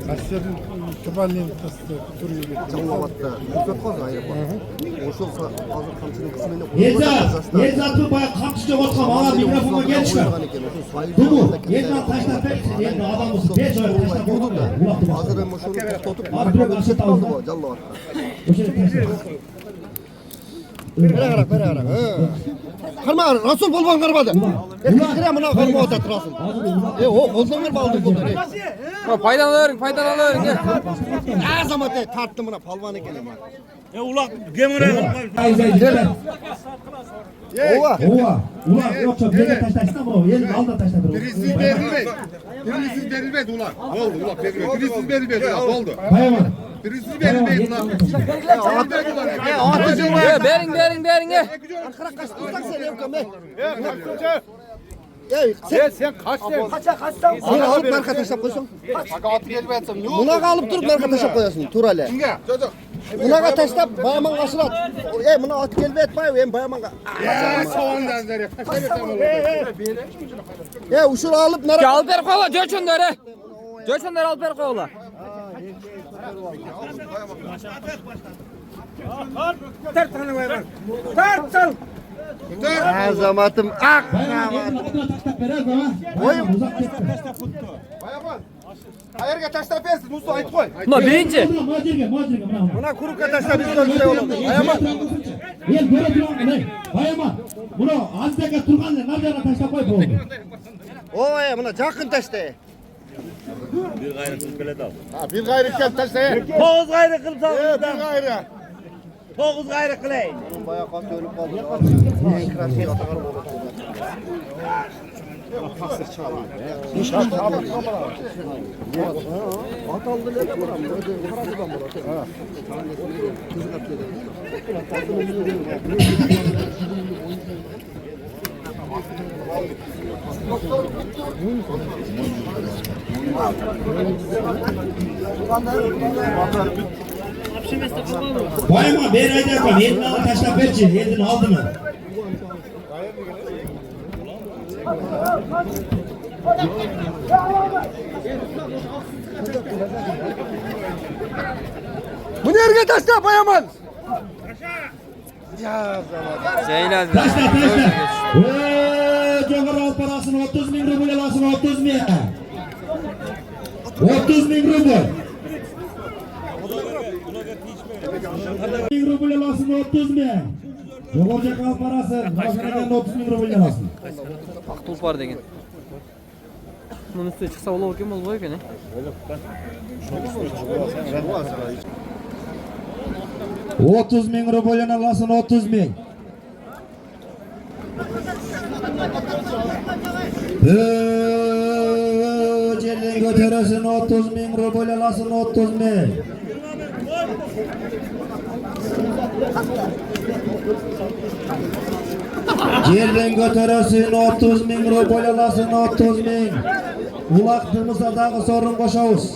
Kaşların Turbaniyet turuyor.
Çalmavat'ta. Yüzde fazla ayrı var. Oşul hazır kamçının kısmıyla
Yezat'ı bayağı kamçıca otkam. Ağlar mikrofona gelişme. Dumu. Yezat taşlar pek. Yezat adam mısın? Beş öyle taşlar koydum da.
Hazır hem oşulu tutup.
Abi bir aşağı tavuk.
Çalmavat'ta. Beraber. Kırma Rasul bolban kırmadı. Kırma buna kırma otat Rasul. O bolban bağlı buldu.
Faydalanıyorum gel.
Her zaman tarttım buna palvanı gelem.
Ulak gemire.
Ova.
Ulan yoksa bir de taşlaştı mı? Yerini al da taşladır.
Birisiz verilmedi ulan. Oldu ulan. Birisiz verilmedi ya oldu.
Bayaman.
Birisiz verilmedi ulan.
Berin ye.
Ankara kaçtıysan sen yok ama.
Sen kaçtın?
Bunu alıp marka taşap koysun. Buna alıp durup marka taşap koyasın Turale. Buna taşlap bayaman kaşırat. Buna at gelme etmeyi hem bayaman
Soğandan nereye?
uşur alıp nara.
Alper kola göçünleri. Göçünleri Alper kola.
Her zamanım ak.
Ayarga taşla versin. Musu ait koy.
Buna birinci.
Buna kuru taşla biz şey olur. Bayaman.
El böyle duran ne? Bayaman. Bunu Aztek'e Turgan'la nerede taşla koy bu oldu.
Oy buna jakın taşla.
Bir gayrı kılıp bile dal.
Bir gayrı kel taşla.
Toğuz gayrı kılıp dal.
Bir gayrı.
Toğuz gayrı kılay.
Bayağı kan ölüp kaldı. En kral şey atakar olur. Fasır çalıyor. Ataldı ne de buram. Haradı ben buram.
Bayaman ben ayda yapalım. Yerini al taşla verci. Yerini aldı mı?
Bu nereye taşla bayaman?
Zeynel.
Taşla. Cevher al parasını 30 bin ruble lazım 30 bin. 30 bin ruble. 30 bin ruble lazım 30 bin. Cevher al parası. Başkanından 30 bin ruble lazım.
Ak tulpar degen. Bunun üstüne çıksa olur kim olur ki ne?
30 bin ruble lazım 30 bin. Yerden götürürsün 30 bin ruble lazım 30 bin. Yerden götürürsün 30 bin ruble lazım 30 bin. Ulaktığımızda dağı sorun koşağız.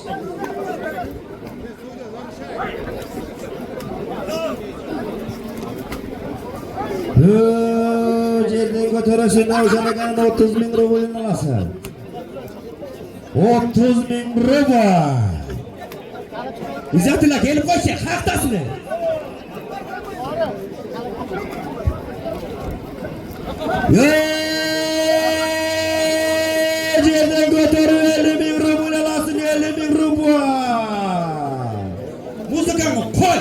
Yerden götürürsün Avşanakan'ın 30 bin ruble lazım. 30 bin ruble. İzzatullah gelip koşacak haktasın. Yerden götürür 50 bin ruble lazım 50 bin ruble. Muzikamı koy.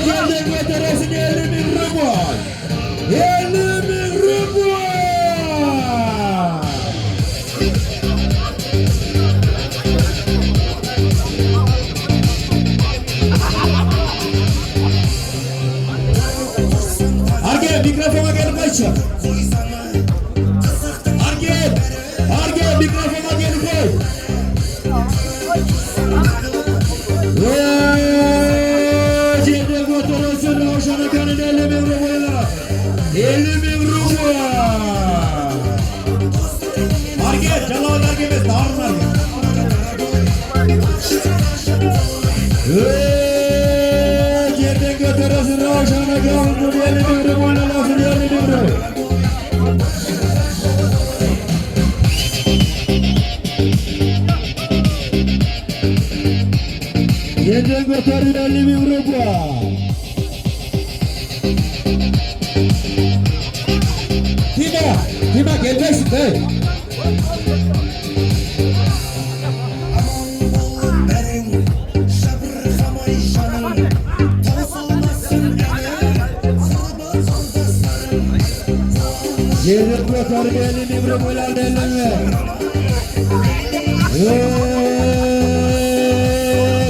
Yerden götürürsün 50 bin ruble. 50 bin ruble. Mikrofona gelip koy. Arge mikrofona gelip koy. Cebde götürürsün Avşanakan'ın 50 bin ruble. 50 bin ruble. Arge canavar gibi darın arge.
euro. Yerden götürün 50 bin euro bu. Tima gelmezsin be. Yerden götürün 50 bin euro böyle derlenme.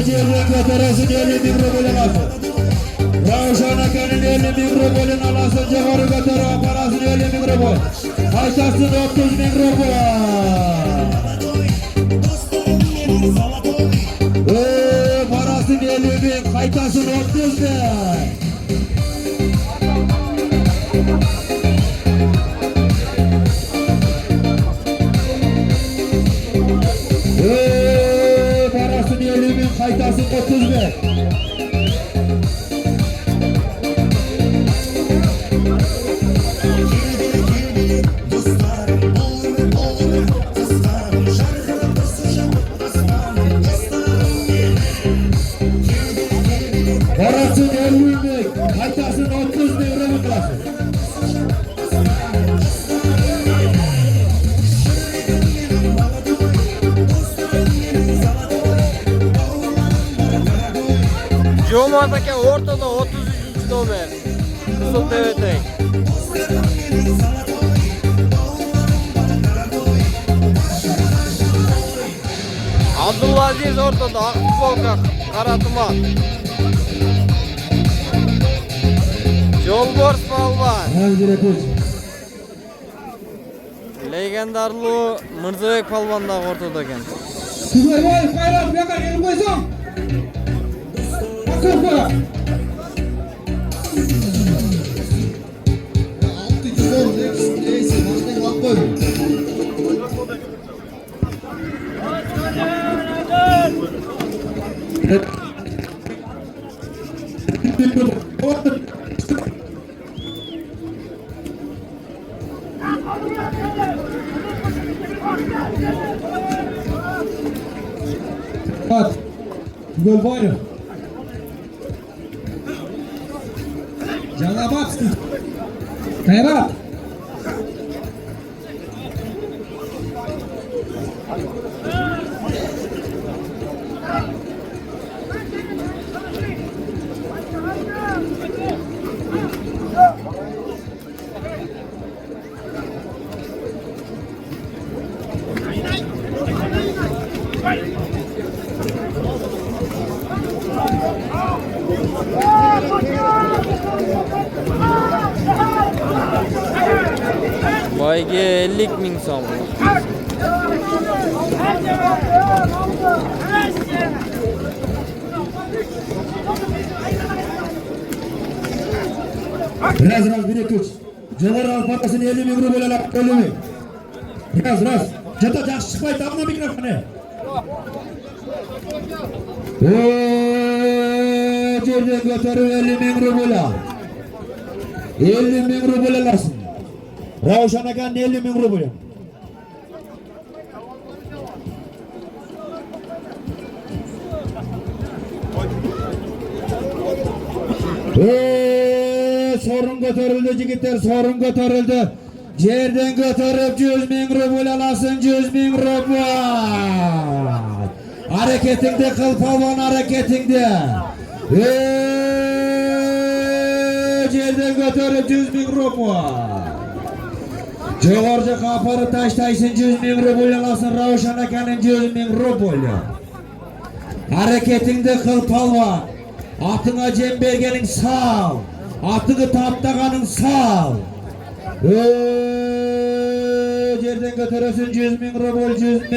Yerden götürürsün 50 bin euro böyle nasıl? Ravşan Akan'ın 50 bin euro golün alasın Cevher'i götürü parasını 50 bin euro gol. Haytasın 30 bin euro gol. Parasını 50 bin, haytasın 30 bin. Parasını 50 bin, haytasın 30 bin. Parasın 50 bin, haytasın 30 bin euro klasın.
Jomart aka ortada 33. nomer. Kızıl TVT. Abdulaziz ortada, Akfolka, Karatumak. Jolbors Palvan. Legendarlı Mırzabek Palvan da ortada ekan.
Kızılboy, Kayrat, bu yoqqa kelib qo'ysin. Akfolka. 600. Golboyev. Jalabatskiy. Kayrat.
Bayga 50 ming so'm. Raz 1-2. Javohir alfaqasini 50 ming euro bo'lalab qo'yimi. Raz. Jata yaxshi chiqmaydi, ammo mikrofonni. Yerdan ko'tarib 50 ming euro bo'la. 50 ming euro bo'lalarsin. Ravshan Akan 50 ming euro bo'la. Sorun ko'tarildi yigitlar, sorun ko'tarildi. Yerdan ko'tarib 100 ming euro bo'lalarsin, 100 ming euro. Hareketingde qil polvon, hareketingde. Yerdan ko'tarib 100 ming euro. Javohirga qaparib tashtaysin, 100 ming euro bo'lalarsin. Ravshan Akanning 100 ming euro bo'la. Hareketingde qil polvon. Atına cem bergening sağ. Atını taptağanın sağ. Yerden götürürsün 100 ming euro bol 100 ming.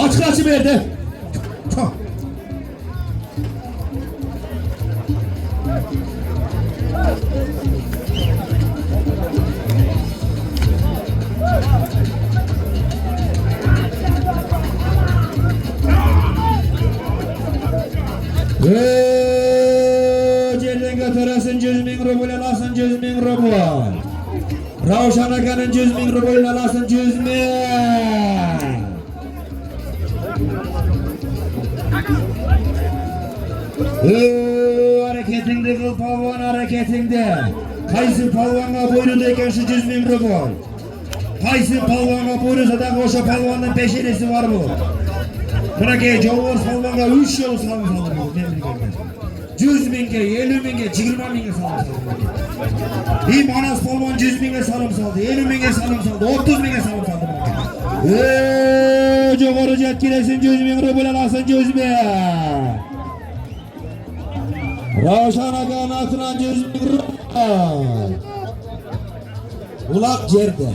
Açık verdi.
ruble alasın 100 bin ruble. Ravşan Aka'nın 100 bin ruble alasın 100 bin. Hareketinde kıl palvan hareketinde. Kaysı palvana buyurdu eken şu 100 bin ruble. Kaysı palvana buyursa da koşa palvanın peşinesi var bu. Bırak Jovor palvana 3 yıl salım salım. 100 binge, 50 binge, 20 binge salım saldı. İyi Manas palvan 100 binge salım saldı, 50 binge salım saldı, 30 binge salım saldı. Jovor jetkilesin 100 bin ruble alasın 100 bin. Ravşan Aka'nın atılan 100 bin ruble. Ulak yerde.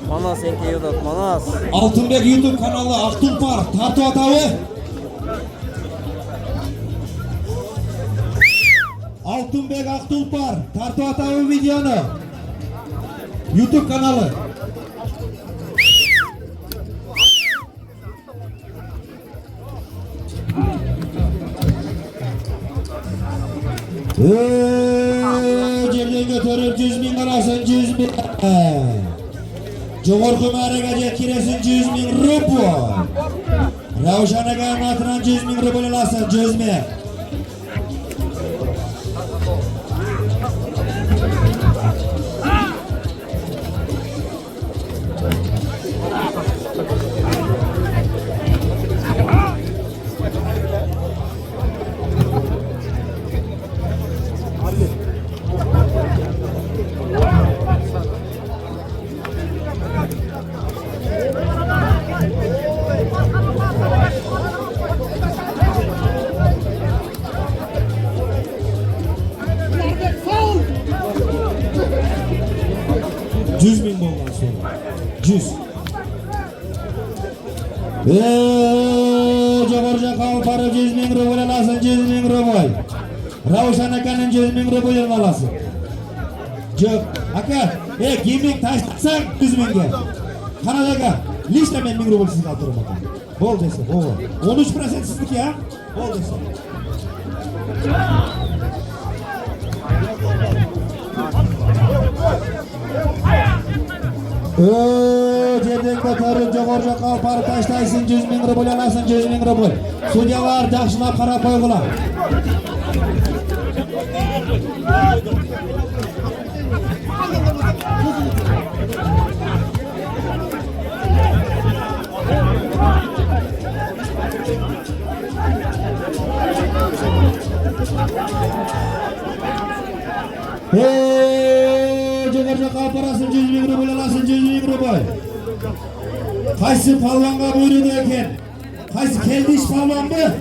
Manas enke yudat Manas.
Altınbek YouTube kanalı Aktulpar Tartu Atavı. Altınbek Aktulpar Tartu Atavı videonu YouTube kanalı. Cerden götürüp 100 bin arasın 100 bin. Jogorku ma'rakaga kiresin 100 bin ruble. Ravshan Aka'nın atılan 100 bin ruble alasın 100 bin. Jogorja Kalparı 100 bin ruble alasın 100 bin ruble. Ravşan Aka'nın 100 bin ruble alasın. Aka, kimlik taşsan 100 binge. Kanadaga, liste men 1000 ruble siz kaldırın bakalım. Bol desin, bol. 13% sizlik ya. Bol desin. Cerden götürüp Jogorja Kalparı taştaysın 100 bin ruble alasın 100 bin ruble. Sudyalar jakşılap qarap koygular. Jogorja Kalparasın 100 bin ruble alasın 100 bin ruble. Kaysı palvanga buyurdu eken. Kaysı keldiş palvan mı?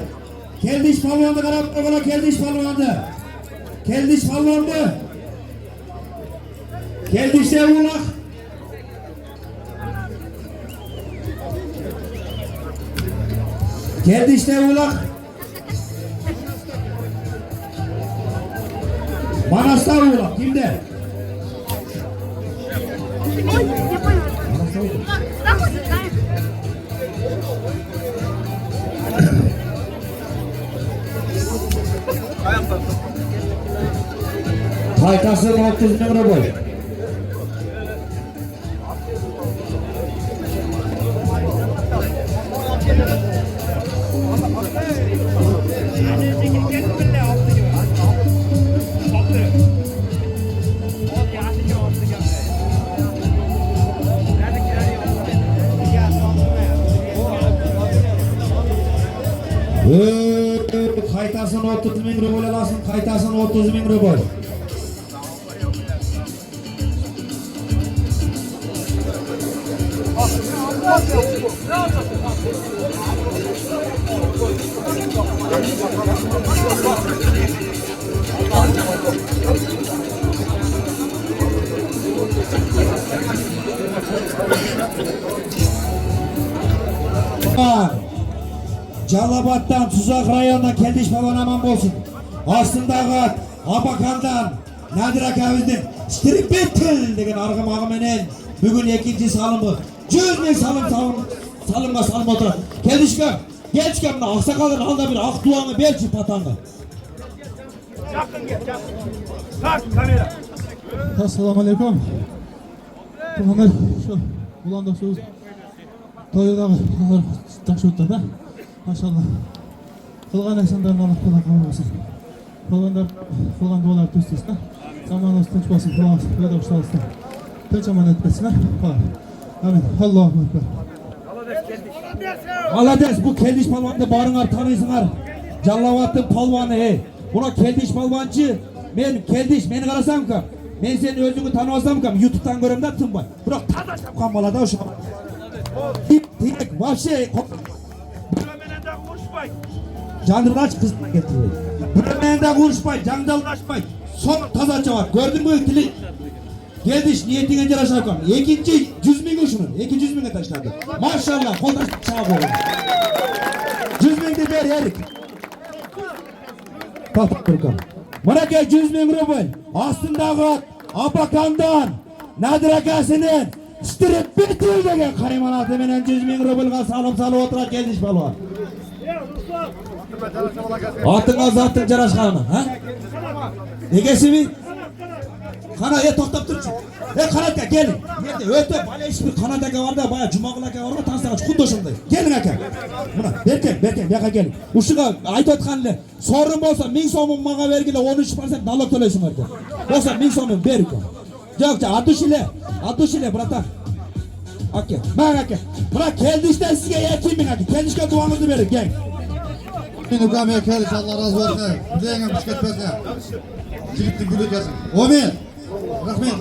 Keldiş palvandı qarap koygular keldiş palvandı. Keldiş palvandı. Keldişte ulak. Keldişte ulak. Manas'ta ulak. Kimde? Kaytasın 30 bin ruble. Kaytasın 30 bin ruble alasın, kaytasın 30 bin ruble. Calabat'tan Tuzak rayonundan Keldiş Baban aman bolsun. астындағы Абакандан Надир акабыздың Стрипетіл деген арғымағы менен бүгін екінші салымы 100 мың салымға салым отырады. Келдішке мына ақсақалдың алда бір ақ дуаңы берші патаңға.
Ассаламу алейкум. Бұландар şu Бұланда söz тойдағы жақсы өтті да. Машалла. Қылған әсендерін Аллах Тағала қабыл болсын. Қылған дуалар төстесін. Заманымыз тыныш болсын. Құлағымыз өйді ұшталыстың. Тыныш аман етпесін. Амин. Аллаху акбар.
Молодец, bu Keldiş palvanды барыңар танисыңар. Жаллабаттың палваны. Бұна Keldiş palvanчы. Мен Keldiş, мені қарасам кім? Мен сені өзіңі танымасам кім? YouTube'дан көрем да тынбай. Бірақ таза шапқан балада ұшы. Тек, вообще. Жандырғач қызына кетірбей. Бірімен де қуышпай, жаңдалғашпай. Son таза жауап. Көрдің бі тілі? Keldiş niyetine caraşa kom. İkinci 100 bin uçunun. 100 bin'e taşladı. Maşallah koldaş çağı koyun. 100 bin de ver erik. Kalk kom. Bırak 100 bin rubel. Aslında Abakan'dan Nadir akasının Strip bitir degen karimanatı menen 100 bin rubelga salım oturak Keldiş balvan. Atın zattın caraşkanı. Egesi mi? Kana to'xtab turchi. Qanatga keling. Yerda o'ta balash bir qanat aka bor da, boya Jumog'ul aka bor, tansaga xuddi o'shanday. Keling aka. Mana berken, bu yoqqa keling. O'shiga aytayotganlar, so'rin bo'lsa 1000 so'm menga bergila 13% налог to'laysiz ekan. Bo'lsa 1000 so'm ber ekan. Yo'q, Abdushile, bratan. Aka, mana aka. Mana Keldishdan sizga 2000 aka. Keldishga duomizni bering, geng.
Meni ukamga Keldish, Alloh rozi bo'lsin. Bizga ham kuch ketmasin. Jigitning guli kelsin. Amin. Rahmet.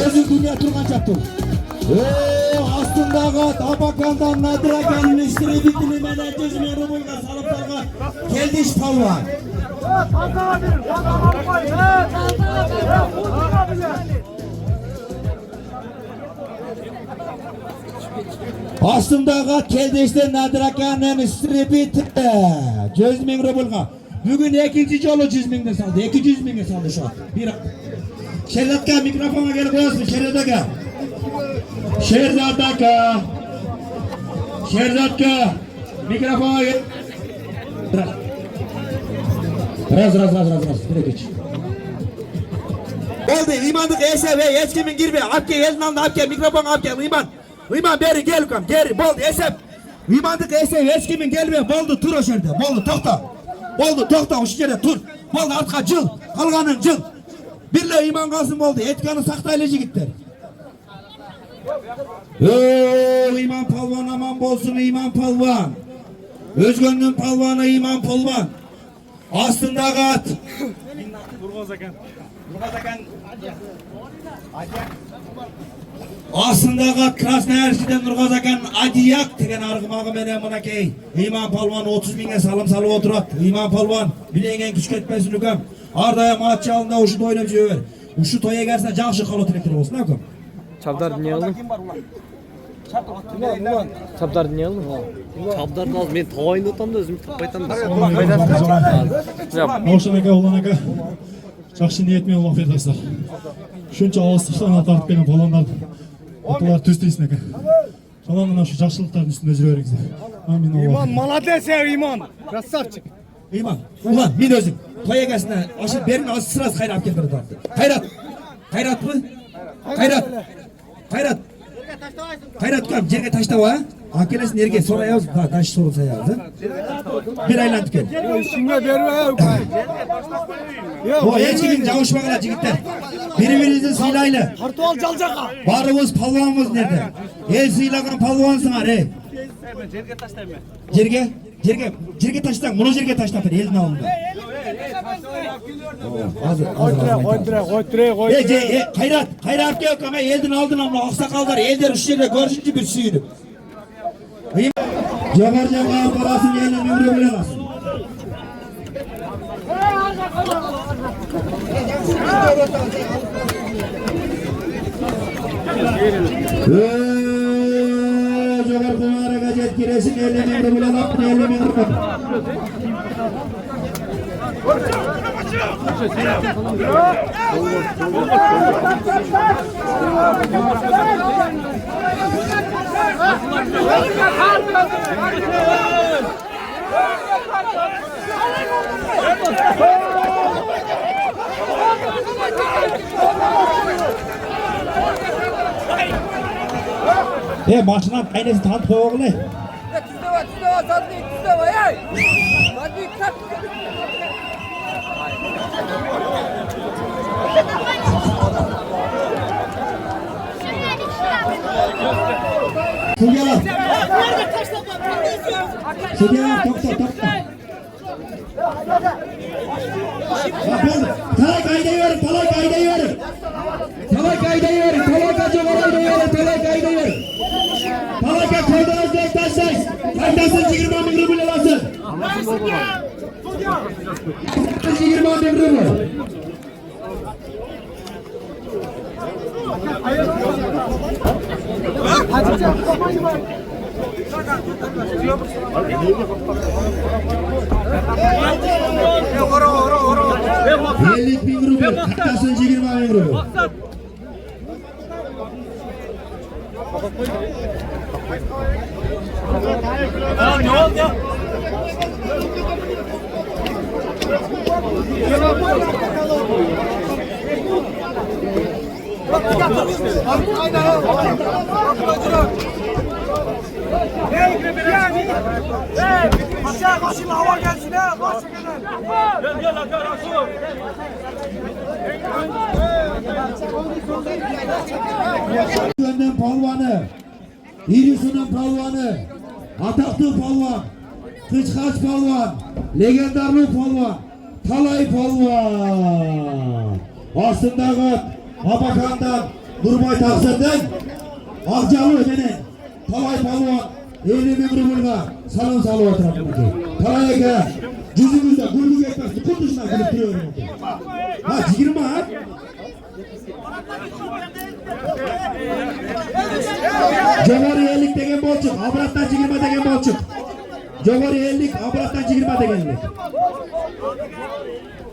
Özün dünya turgancha tur. Aslındağı Abakan'dan Nadir akanın işleri bitini menen 100 bin rubelga salып salgan Keldiş palvan. Aslındağı Keldiş'ten Nadir akanın işleri bitini 100 bin rubelga. Bugün ikinci yolu 100 bin'den saldı. 200 bin'e saldı şu an. Bir Şehzat aka mikrofona gelip koyasın. Şehzat aka. Mikrofona gel. Raz. Bir geç. Oldu. İmandık ESV. Hiç kimin girme. Apke elin alın. Apke mikrofon apke. İman beri gel ukam. Geri. Boldu. ESV. İmandık ESV. Hiç kimin gelme. Boldu. Tur o şerde. Boldu. Toxta. O şerde tur. Boldu. Artka jıl. Kalganın jıl. Birle iman kalsın oldu. Etkanı saktayla jigitler. İman palvan aman bolsun iman palvan. Özgönlün palvanı iman palvan. Aslındağı at. Aslındağı at Krasnoyarsk'ten Nurgazakan Adiyak degen argımağı menen mınakey. İman palvan 30 bin'e salım salıp oturat. İman palvan bilengen küç ketmesin ukam. Ardaya maç çalında uşu oynap jüber. Uşu toya gelsin жақсы қалу тіректер болсын, акам.
Çabdar ne aldın? Çabdar ne aldın? Çabdar da az men tavayında otam da özüm tutpaytam da.
Мағжан aka, Ұлан aka, жақсы ниетмен Аллах бердіңіздер. Шунша алыстықтан тартып келген балаларды аталар төстейсін aka. Жалаң мына şu жақсылықтардың үстінде жүре беріңіздер. Амин Аллах.
İman, молодец İman. Красавчик.
İman, ulan min özüm. Toya gelsin aşı berin azı sırası Hayrat keltirdi tarttı. Hayrat mı? Hayrat kam jerge taşta var. Akelesin yerge sonra yaz. Ha taş sorulsa yazdı. Bir aylantık el.
İşine verme.
O hiç cavuşmakla jigitler. Birbirinizi sıylayla.
Kartual Calcaka.
Barımız palvanımız nerede? El sıylagan palvansınlar ey. Jerge taştan, bunu jerge taştan ver elin alında.
Koy.
Hayrat yok ama eldin aldın ama aksakallar elder şu yerde görüşünce bir suyunu. Camarcam parasını yerine mümrü bile alsın. Cagar kumara gacet kiresin 50 bin rubel alıp 50 bin rubel.
Başına aynısı tanıt koyalım.
Tüzde var, satmayın, tüzde var, ey! Satmayın,
Sudyalar. Sudyalar topla. Bakın, talay kaydayıyorum. Talay koyduğunuz dört taşlayız. Kaydasın 20 bin ruble lazım. 20 bin ruble. Ellik bin ruble. Kaydasın 20 bin ruble.
Ne oldu?
Aşağı koşun hava gelsin ha. Koş
Gel Asu.
Gönlün palvanı, İrisun'un palvanı, Ataklı palvan, Kıçkaç palvan, legendarlı palvan, Talay palvan. Aslında Abakan'dan, Nurbay Taksır'dan, Akcalı Öden'in, Talay palvan, 50 bin rublga salon salı oturabilir. Talay'a yüzümüzde gurguk etmez, kurduşuna gülüp duruyorum. Ha, girme ha. Jogori 50 degen bolçuk, abrattan 20 degen bolçuk. Jogori 50, abrattan 20 degenlik.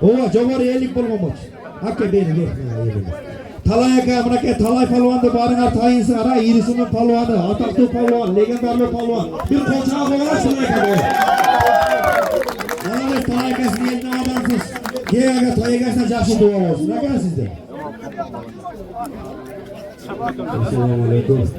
Ova, Jogori 50 bolgon bolçuk. Hakke beni. Talay'a mınake talay palvandı barınar tayinsi ara, İrisun'un palvanı, Ataklı palvan, legendarlı palvan. Bir kolçağı kovalar Talay'a koy. Ana Talay'a kasın eline adamsız. Geyaga Talay'a kasına jakşı dua olsun. Ne kadar sizde? Assalamualaikum.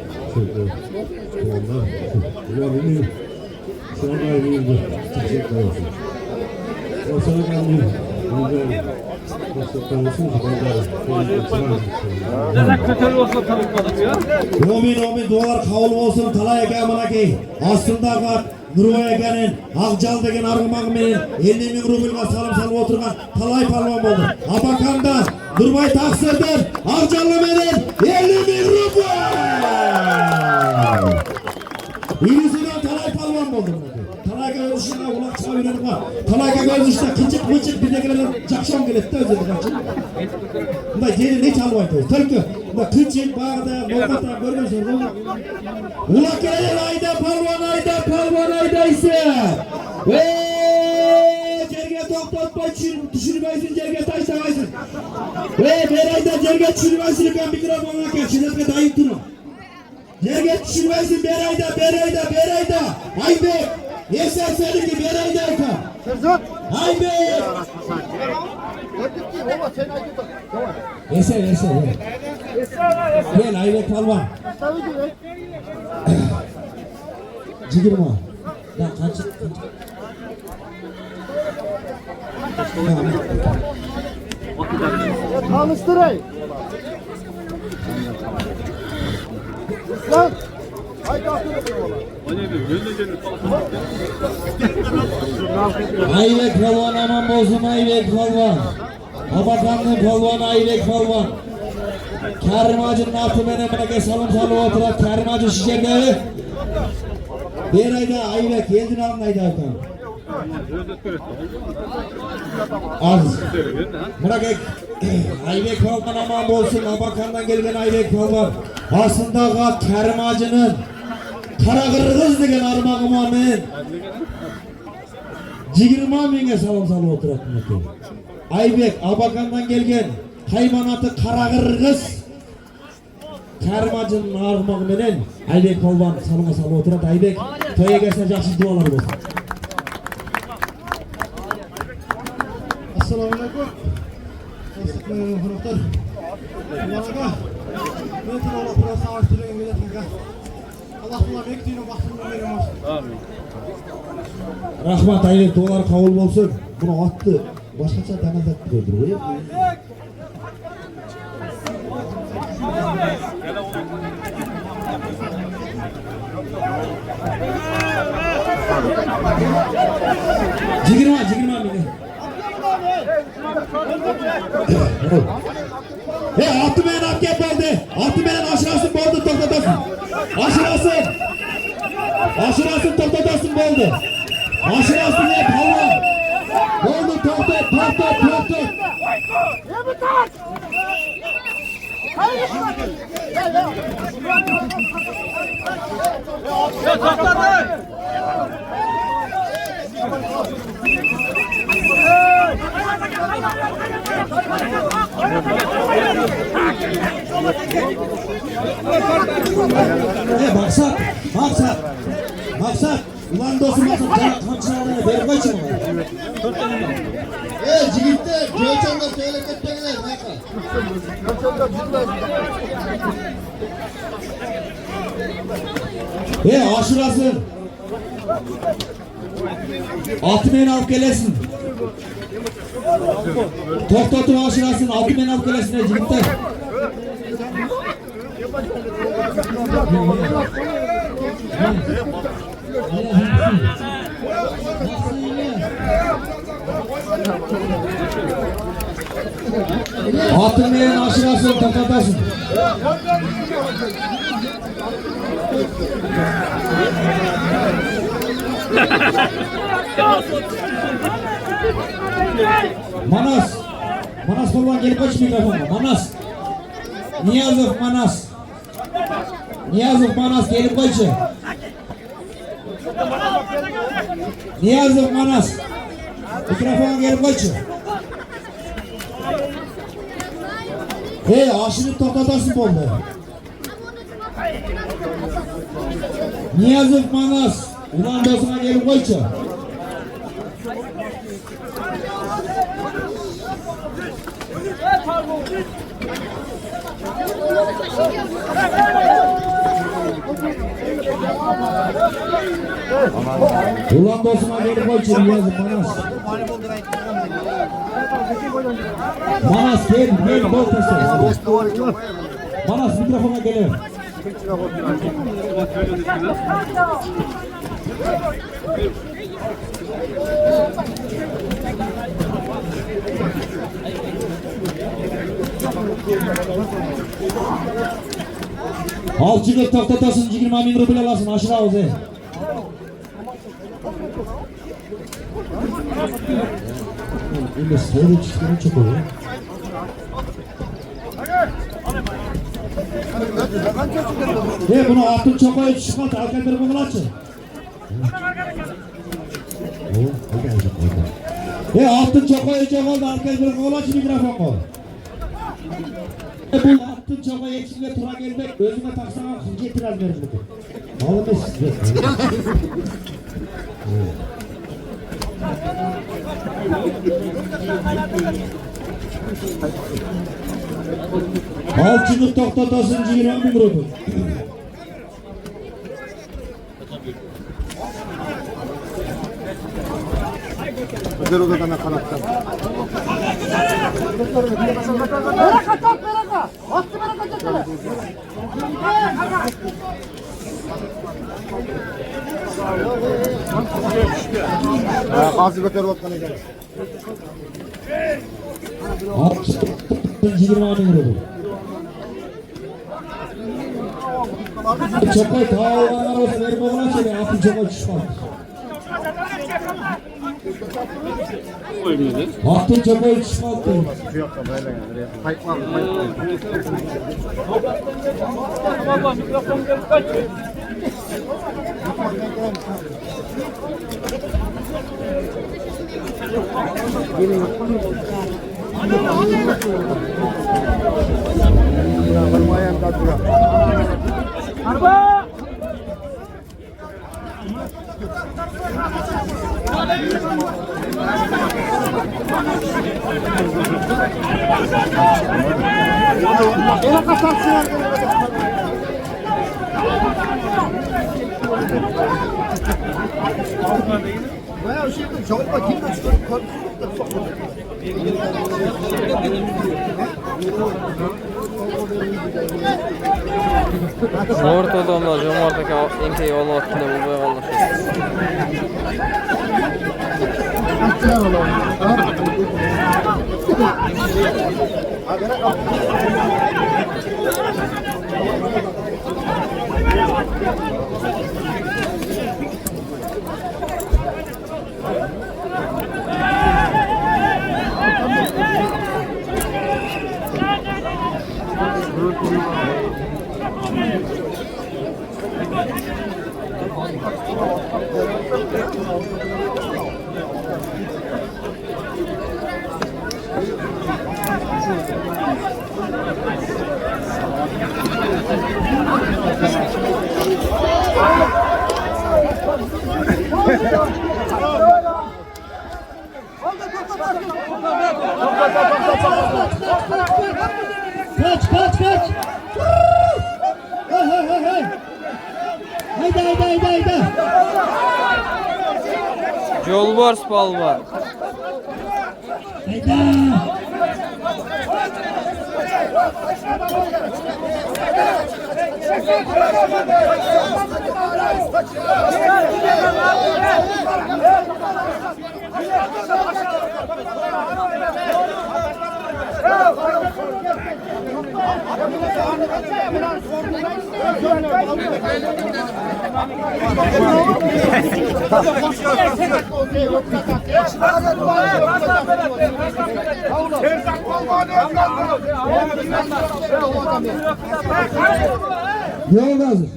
Omin dualar kabul olsun. Talay aka mınaki aslında Nurbay akaның Akjal деген арғымағы менен 50 bin rublga salım salып отырған Talay palvan болды. Abakan'dan Nurbay Taksır'dan Akjallı menен 50 bin ruble. İrisinden Talay palvan болды. Talayga özüşüne kulak çağı үйrenіп var. Talayga özüşüne kıçık birdekilerden жақшам келеді de özеді kaçın. Бұндай жері не çalып айтады? Только kıçık bağda Молдата көргенсің ғой. Улак келер palvan aydaysa. Жерге тоқтатпай düşürmeysin, жерге таштабайсың. Bir ayda жерге düşürmeysin, ben mikrofonuna gel, şiddetke dayım durun. Жерге düşürmeysin, bir ayda. Aybek, yeser seninki bir ayda eka. Aybek. Yeser. Gel Aybek palvan. Cigirma. Ya kaç.
Tanıştırayım. Lan. Haydi
Aybek palvan aman bozum Aybek palvan. Abakanlı palvan Aybek palvan. Kerim Hacı'nın altı benemine salım salı oturup Kerim Hacı şişerleri. Bir ayda Aybek yeldin alın ayda akan. Az. Bırak Aybek palvan aman bolsun. Abakan'dan gelgen Aybek palvan. Aslında Kerim Hacı'nın Kara Kırgız degen armağıma men
20 ming'e salom salib o'tiribdi aka. Aybek Abakandan kelgan hayvanoti qara qirg'iz Karmacının arg'mog'i bilan Aybek polvon salomga salib o'tiradi. Aybek to'y egasine yaxshi duolar bo'lsin.
Assalomu alaykum. Qonaqlar. Ularga men to'g'ri prosa artiling biletga. Alloh taolo bekdini baxtini bersin. Amin.
Rahmat Aybek, duolar qabul bo'lsin. Buni otdi boshqacha tanazat qo'ydi. Jigirma ming. Altı men olib kelib bo'ldi. Altı men oshirasin bo'ldi, to'xtatasin. Oshirasin to'xtatasin bo'ldi. Oshirasin polvon. Bo'ldi, to'xtat. Maksat. Ulan dostum maksat. Kamçılarına verip kaçın.
Jigitlar, joychonga to'ylar ketganlar, mayqa.
Aşırasın. Altı men alıp gelesin. To'xtatib aşırasın. Altı men alıp gelesin jigitlar. Altı men aşırasın, to'xtatasın. Manas polvon gelip kaç mikrofonga. Manas gelip kaçı. Niyazov Manas mikrofona gelip kaçı. Aşırı to'xtatasın bo'ldi. Niyazov Manas ulan do'stingga gelip qo'ychi. Ulan do'stingga gelip qo'ychi Niyazov Manas. Manas gel bol taşla. Manas mikrofona gelir. Al çıkıp to'xtatasın 20 ming ruble alasın aşıra o'zi. Endi saylı chiqishini cho'qadi. Buni oltin cho'qoy chiqadi, alkay bir qo'ng'ilachi. Oltin cho'qoy cho'qoldi, alkay bir qo'ng'ilachi mikrofonga. Bu oltin cho'qoy yetishga to'g'ri kelmay, o'zimga taqsam ham xilga tiraz berdim. Ma'lum sizga. Alçını to'xtatasın 20 ming ruble.
Hozir ko'tarib o'tgan ekan.
20 ming ruble. Cho'qoy tog'larga o'tib berib bo'lgancha oltin cho'qoy chiqdi. Oltin cho'qoy chiqdi.
Shu yoqqa baylangan. Qaytmadi.
Ortadan Jomart aka enkey olyapti deb o'ylay qoldi.
Kaç. Hey. Hayda.
Jolbars palva.
Hayda. Ne oldu hazır?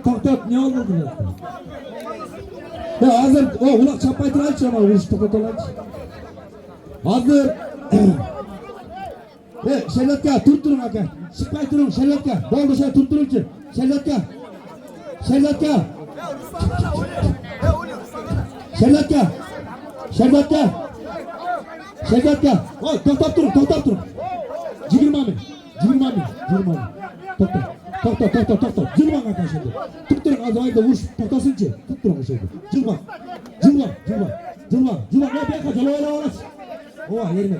Toktat ne oldu bunlar? Hazır o ulak çapay turayçı ama vuruş toktat olayçı. Hazır. Şerlatka turun aka. Çıkmay turun Şerlatka. Boldu şey turuncu. Şerlatka. Oy toktap turun. Cigirmami. Toktap. Cırman aka şimdi. Tutturun az ayda vuruş toktasınçı. Tutturun şimdi. Cırman. Ne bir aka jalo ola olas. Oha yerine.